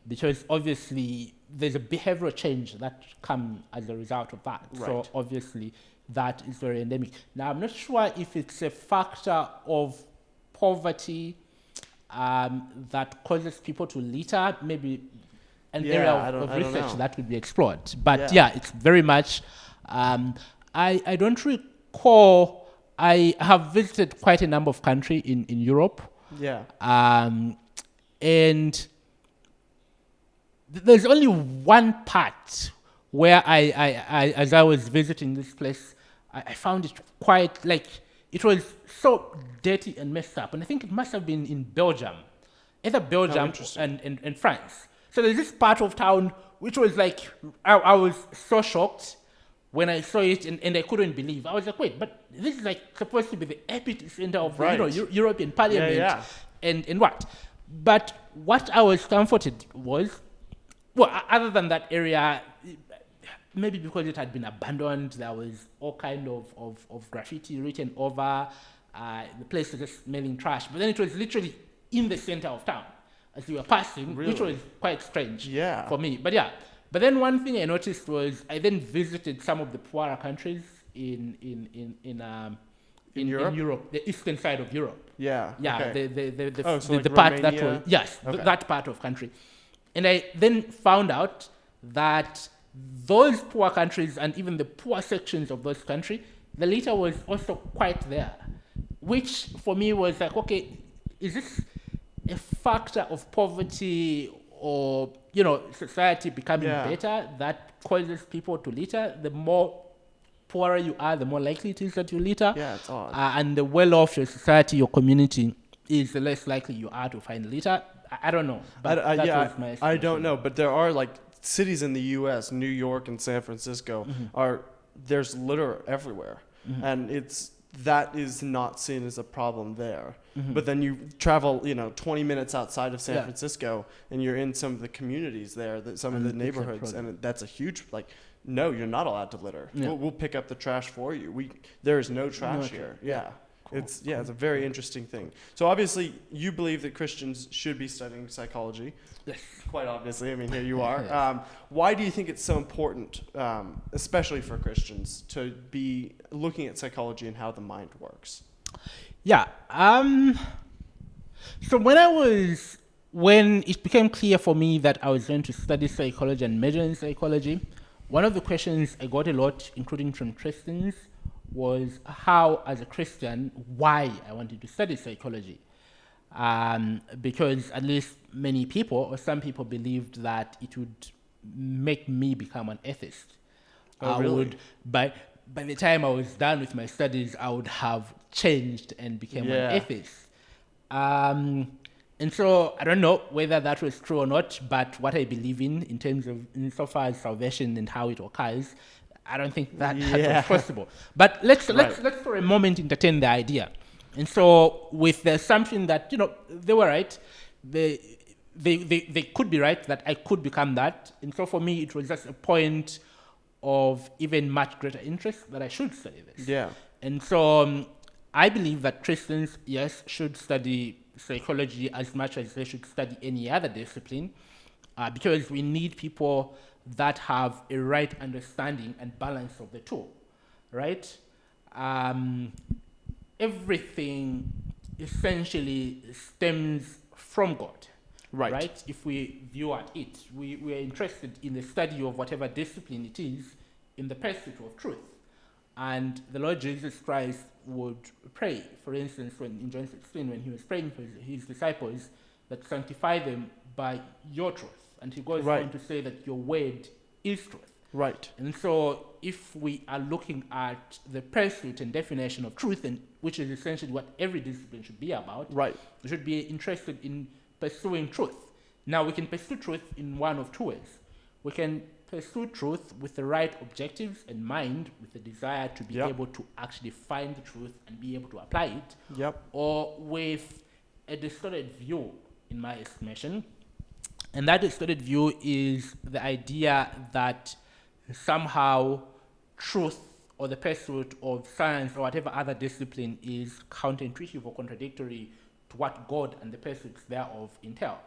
because obviously there's a behavioral change that comes as a result of that. Right. So obviously that is very endemic. Now, I'm not sure if it's a factor of poverty that causes people to litter, maybe an area of research that would be explored. But it's very much... I don't recall. I have visited quite a number of countries in Europe. Yeah. And there's only one part where I as I was visiting this place, I found it quite like it was so dirty and messed up. And I think it must have been in Belgium, either Belgium and France. So there's this part of town which was like I was so shocked when I saw it, and I couldn't believe. I was like, wait, but this is like supposed to be the epicenter of European Parliament. and what. But what I was comforted was, well, other than that area, maybe because it had been abandoned, there was all kind of graffiti written over, the place was just smelling trash. But then it was literally in the center of town as we were passing, which was quite strange for me. But yeah, but then one thing I noticed was I then visited some of the poorer countries in Europe, the eastern side of Europe. Yeah. Okay. The part that was that part of country, and I then found out that those poor countries and even the poor sections of those countries, the litter was also quite there, which for me was like, okay, is this a factor of poverty or society becoming better that causes people to litter? The more poorer you are, the more likely it is that you litter. Yeah, it's odd. And the well-off your society, your community is, the less likely you are to find litter. I don't know. But I don't know, but there are like cities in the U.S., New York and San Francisco, there's litter everywhere, and that is not seen as a problem there. But then you travel, 20 minutes outside of San Francisco, and you're in some of the communities there, some of the neighborhoods, and that's a huge no, you're not allowed to litter. Yeah. We'll pick up the trash for you. There is no trash here. Yeah. Cool. It's a very interesting thing. So obviously you believe that Christians should be studying psychology. Yes. Quite obviously. I mean, here you are. Yes. Why do you think it's so important, especially for Christians, to be looking at psychology and how the mind works? Yeah. So when it became clear for me that I was going to study psychology and major in psychology, one of the questions I got a lot, including from Christians, was how, as a Christian, why I wanted to study psychology. Because at least many people, or some people, believed that it would make me become an atheist. Oh, really? By the time I was done with my studies, I would have changed and became an atheist. And so I don't know whether that was true or not, but what I believe in terms of insofar as salvation and how it occurs, I don't think that was possible. But let's for a moment entertain the idea. And so with the assumption that they were right, they could be right that I could become that. And so for me, it was just a point of even much greater interest that I should study this. Yeah. And so I believe that Christians, yes, should study psychology as much as they should study any other discipline, because we need people that have a right understanding and balance of the two, right? Everything essentially stems from God, right? If we view at it, we are interested in the study of whatever discipline it is in the pursuit of truth. And the Lord Jesus Christ would pray, for instance, in John 16, when he was praying for his disciples, that sanctify them by your truth. And he goes on to say that your word is truth. Right. And so if we are looking at the pursuit and definition of truth, and which is essentially what every discipline should be about, we should be interested in pursuing truth. Now, we can pursue truth in one of two ways. We can pursue truth with the right objectives and mind, with the desire to be able to actually find the truth and be able to apply it, or with a distorted view, in my estimation. And that distorted view is the idea that somehow truth or the pursuit of science or whatever other discipline is counterintuitive or contradictory to what God and the pursuits thereof entail.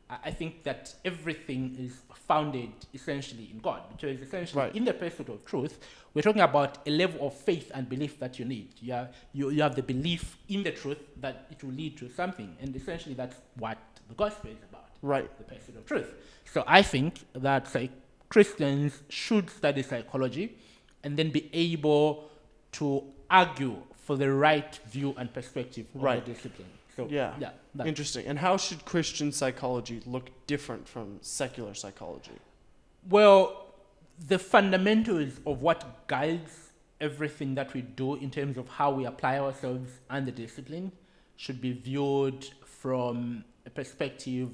I think that everything is founded essentially in God, because essentially in the pursuit of truth, we're talking about a level of faith and belief that you need. You have the belief in the truth that it will lead to something, and essentially that's what the gospel is about, the pursuit of truth. So I think that Christians should study psychology and then be able to argue for the right view and perspective of the discipline. So, interesting. And how should Christian psychology look different from secular psychology? Well, the fundamentals of what guides everything that we do in terms of how we apply ourselves and the discipline should be viewed from a perspective.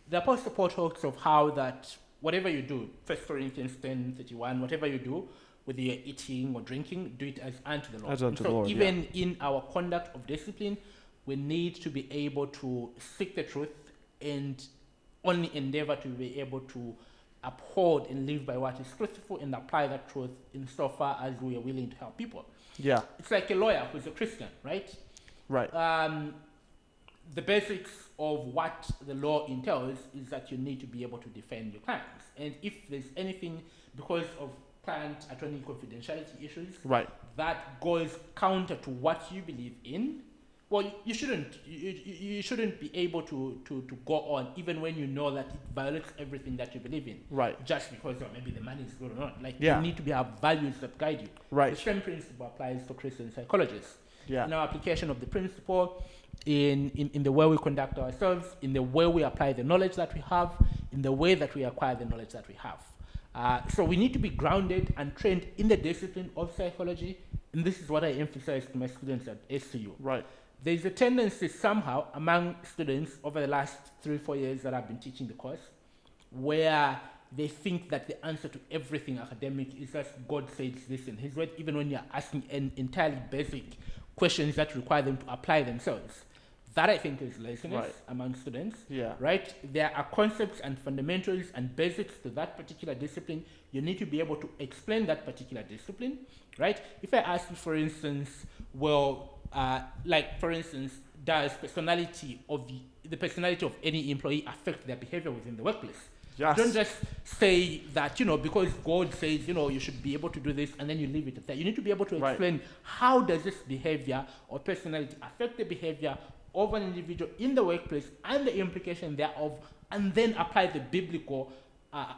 The Apostle Paul talks of how that whatever you do, 1 Corinthians 10:31, whatever you do, whether you're eating or drinking, do it as unto the Lord. As unto the Lord, even in our conduct of discipline, we need to be able to seek the truth and only endeavor to be able to uphold and live by what is truthful and apply that truth insofar as we are willing to help people. Yeah. It's like a lawyer who's a Christian, right? Right. The basics of what the law entails is that you need to be able to defend your clients. And if there's anything, because of client attorney confidentiality issues, Right. that goes counter to what you believe in, well, you shouldn't be able to go on even when you know that it violates everything that you believe in. Right. Just because maybe the money is good or not. Like, Yeah. you need to have values that guide you. Right. The same principle applies for Christian psychologists. Yeah. In our application of the principle, in the way we conduct ourselves, in the way we apply the knowledge that we have, in the way that we acquire the knowledge that we have. So we need to be grounded and trained in the discipline of psychology, and this is what I emphasize to my students at SCU. Right. There's a tendency somehow among students over the last 3-4 years that I've been teaching the course, where they think that the answer to everything academic is that God says this in His Word, even when you're asking an entirely basic questions that require them to apply themselves. That, I think, is laziness Right. among students. Yeah. Right? There are concepts and fundamentals and basics to that particular discipline. You need to be able to explain that particular discipline. Right? If I ask you, for instance, for instance, does the personality of any employee affect their behavior within the workplace? Yes. Don't just say that, because God says, you should be able to do this, and then you leave it at that. You need to be able to Right. explain how does this behavior or personality affect the behavior of an individual in the workplace and the implication thereof, and then apply the biblical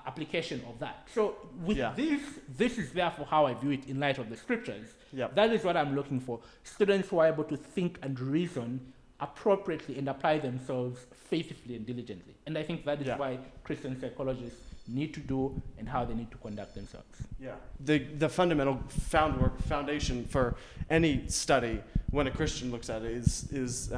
application of that. So with Yeah. this is therefore how I view it in light of the scriptures. Yep. That is what I'm looking for. Students who are able to think and reason appropriately and apply themselves faithfully and diligently. And I think that is Yeah. why Christian psychologists need to do and how they need to conduct themselves. Yeah. The fundamental foundation for any study when a Christian looks at it is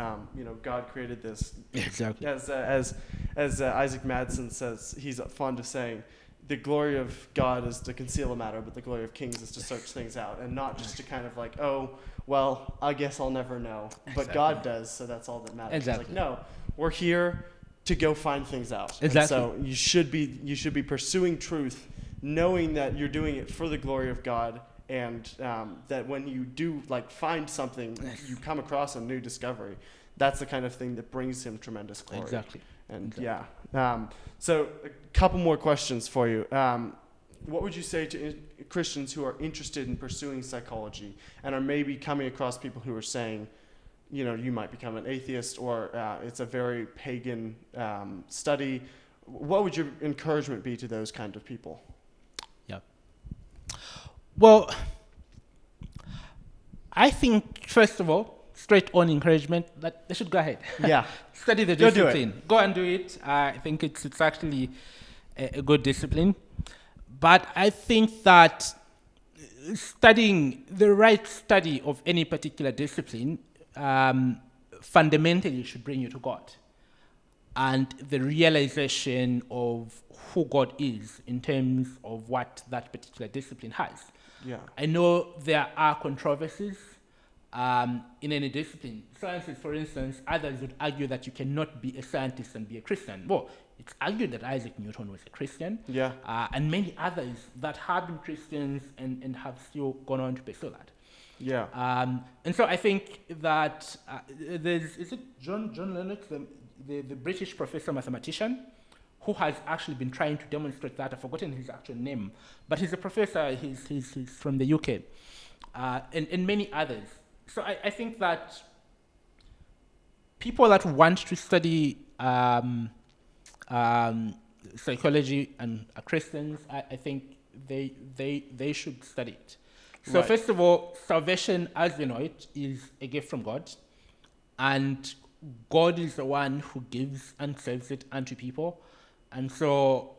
God created this. Exactly. As Isaac Madsen says, he's fond of saying, the glory of God is to conceal a matter, but the glory of kings is to search things out, and not just to kind of like, oh, well, I guess I'll never know. But Exactly. God does, so that's all that matters. Exactly. It's like, no, we're here to go find things out. Exactly. And so you should be pursuing truth, knowing that you're doing it for the glory of God, and that when you do find something, you come across a new discovery. That's the kind of thing that brings Him tremendous glory. Exactly. And Exactly. so a couple more questions for you. What would you say to Christians who are interested in pursuing psychology and are maybe coming across people who are saying, you might become an atheist, or it's a very pagan study? What would your encouragement be to those kind of people? Yeah. Well, I think, first of all, straight on encouragement that they should go ahead. Yeah. Study the Go do discipline. Go and do it. I think it's actually a good discipline. But I think that studying the right study of any particular discipline fundamentally should bring you to God and the realization of who God is in terms of what that particular discipline has. Yeah. I know there are controversies in any discipline. Sciences, for instance, others would argue that you cannot be a scientist and be a Christian. Well, it's argued that Isaac Newton was a Christian, Yeah. and many others that have been Christians and have still gone on to pursue that. Yeah. And so I think that is it John Lennox, the British professor mathematician, who has actually been trying to demonstrate that. I've forgotten his actual name, but he's a professor. He's from the UK, and many others. So I think that people that want to study psychology and are Christians, I think they should study it. So Right. first of all, salvation as we know it is a gift from God, and God is the one who gives and serves it unto people. And so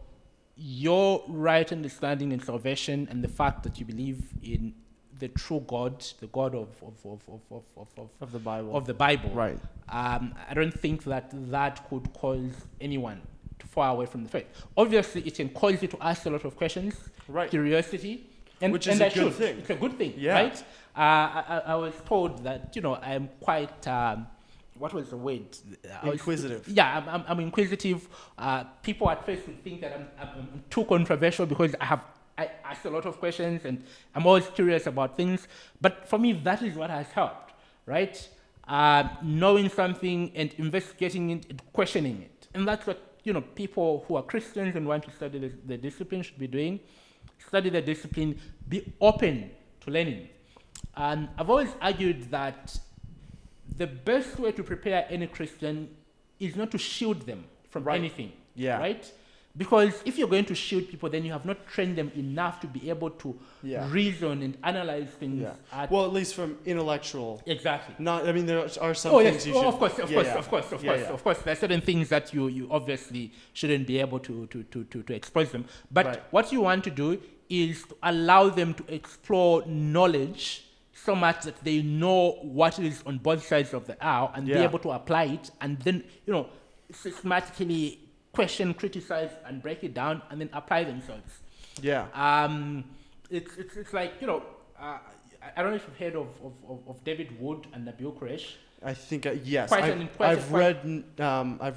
your right understanding in salvation and the fact that you believe in the true God, the God of Of the Bible. the Bible, Right. I don't think that could cause anyone to fall away from the faith. Obviously, it can cause you to ask a lot of questions, Right. curiosity, and Which is and a I good should. thing. It's a good thing, Yeah. right? I was told that I'm quite what was the word? Inquisitive. I'm inquisitive. People at first would think that I'm too controversial because I ask a lot of questions and I'm always curious about things. But for me, that is what has helped, right? Knowing something and investigating it and questioning it. And that's what, people who are Christians and want to study the discipline should be doing. Study the discipline, be open to learning. And I've always argued that the best way to prepare any Christian is not to shield them from anything, right? Because if you're going to shield people, then you have not trained them enough to be able to reason and analyze things. Well, at least from intellectual. Exactly. There are some things you should. Of course. There are certain things that you obviously shouldn't be able to expose them. But what you want to do is to allow them to explore knowledge so much that they know what is on both sides of the aisle and be able to apply it, and then systematically question, criticize, and break it down, and then apply themselves. It's like I don't know if you've heard of David Wood and Nabil Quresh. I think yes. I've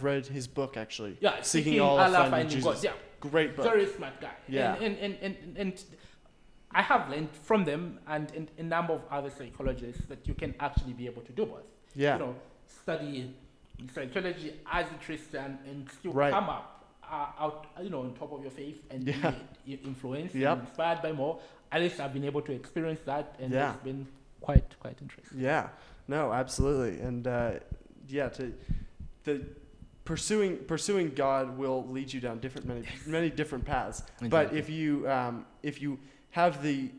read his book actually. Yeah, Seeking Allah, Finding Jesus. God. Yeah, great book. Very smart guy. Yeah, and I have learned from them and a number of other psychologists that you can actually be able to do both. Yeah, study psychology as a Christian and still come up out on top of your faith and be influenced and inspired by more. At least I've been able to experience that, and it's been quite interesting. Yeah, no, absolutely, and pursuing God will lead you down many different paths. Exactly. But if you have the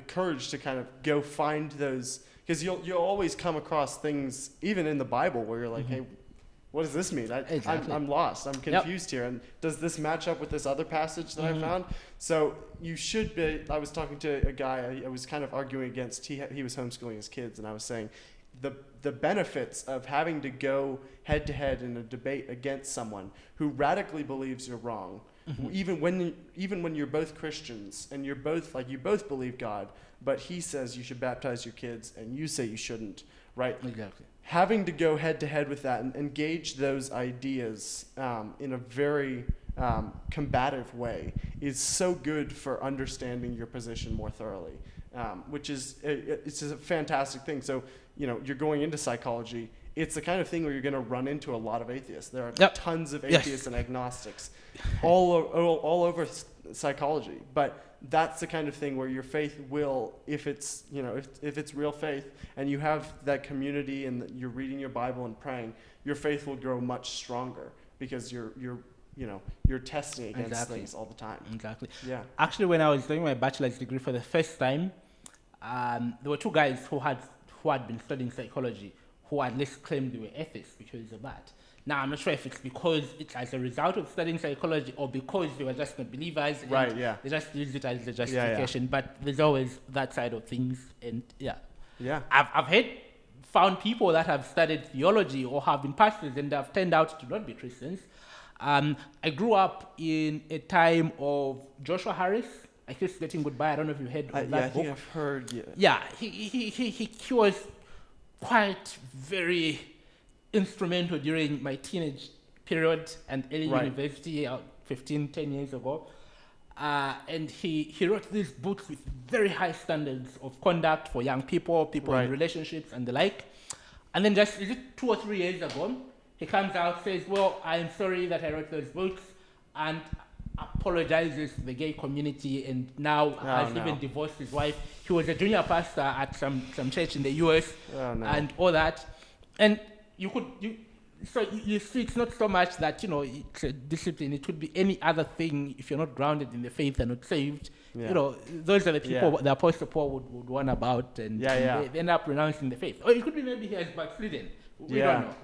courage to kind of go find those, because you'll always come across things even in the Bible where you're like, hey, what does this mean? I'm lost. I'm confused here. And does this match up with this other passage that I found? So you should be. I was talking to a guy. I was kind of arguing against. He was homeschooling his kids, and I was saying the benefits of having to go head to head in a debate against someone who radically believes you're wrong. Even when you're both Christians and you both believe God, but he says you should baptize your kids and you say you shouldn't, right? Exactly. Having to go head to head with that and engage those ideas in a very combative way is so good for understanding your position more thoroughly, which is it's a fantastic thing. So you're going into psychology. It's the kind of thing where you're going to run into a lot of atheists. There are tons of atheists and agnostics all over psychology. But that's the kind of thing where your faith will, if it's real faith and you have that community and you're reading your Bible and praying, your faith will grow much stronger because you're testing against things all the time. Exactly. Yeah. Actually, when I was doing my bachelor's degree for the first time, there were two guys who had been studying psychology who at least claimed they were atheists because of that. Now, I'm not sure if it's because it's as a result of studying psychology or because they were just not believers. Right, yeah. They just used it as a justification. But there's always that side of things. And I've found people that have studied theology or have been pastors and have turned out to not be Christians. I grew up in a time of Joshua Harris, I Kiss Getting Goodbye. I don't know if you heard of that book. I think I've heard. Yeah, he was quite very instrumental during my teenage period and early university, 10 years ago. And he wrote these books with very high standards of conduct for young people in relationships and the like. And then just 2 or 3 years ago, he comes out, says, well, I'm sorry that I wrote those books, and apologizes to the gay community, and now has even divorced his wife. He was a junior pastor at some church in the US and all that. And you see, it's not so much that, it's a discipline. It could be any other thing. If you're not grounded in the faith and not saved, those are the people the Apostle Paul would warn about, and they end up renouncing the faith. Or it could be maybe he has backslidden. We don't know.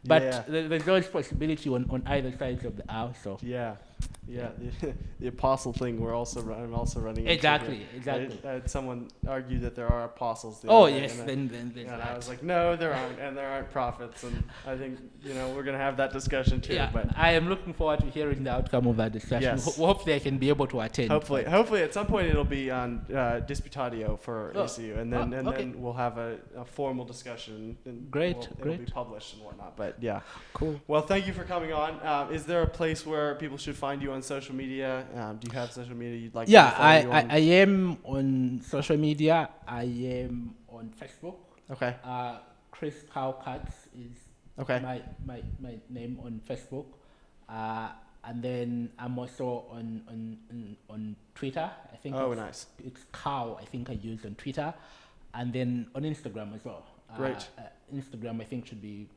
but Yeah. there's always possibility on either sides of the aisle. So Yeah, yeah. The apostle thing. I'm also running. exactly. I had someone argue that there are apostles. The Oh other day, yes, and then there's I that. was like, no, there aren't, and there aren't prophets. And I think we're gonna have that discussion too. Yeah, But I am looking forward to hearing the outcome of that discussion. Yes. Hopefully, I can be able to attend. hopefully at some point it'll be on Disputatio for Oh. ACU, and then Oh, okay. then we'll have a formal discussion. And Great, it'll be published and whatnot. But yeah. Cool. Well, thank you for coming on. Is there a place where people should find you on social media? Do you have social media you'd like Yeah, to follow you on? I am on social media. I am on Facebook. Okay. Chris Carl Katz is Okay. my name on Facebook. And then I'm also on Twitter. I think Oh, nice. it's Carl, I think I use on Twitter. And then on Instagram as well. Great. Instagram I think should be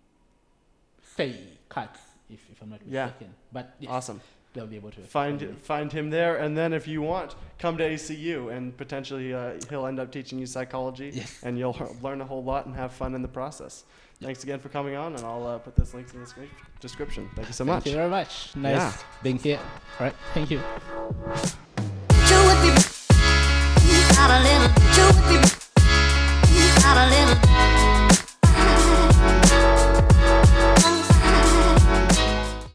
Say Katz, if I'm not Yeah. mistaken. But yes, Awesome. they'll be able to follow me. Find him there, and then if you want, come to ACU, and potentially he'll end up teaching you psychology, Yes. and you'll learn a whole lot and have fun in the process. Thanks again for coming on, and I'll put those links in the description. Thank you so much. Thank you very much. Nice Yeah. being here. All right. Thank you.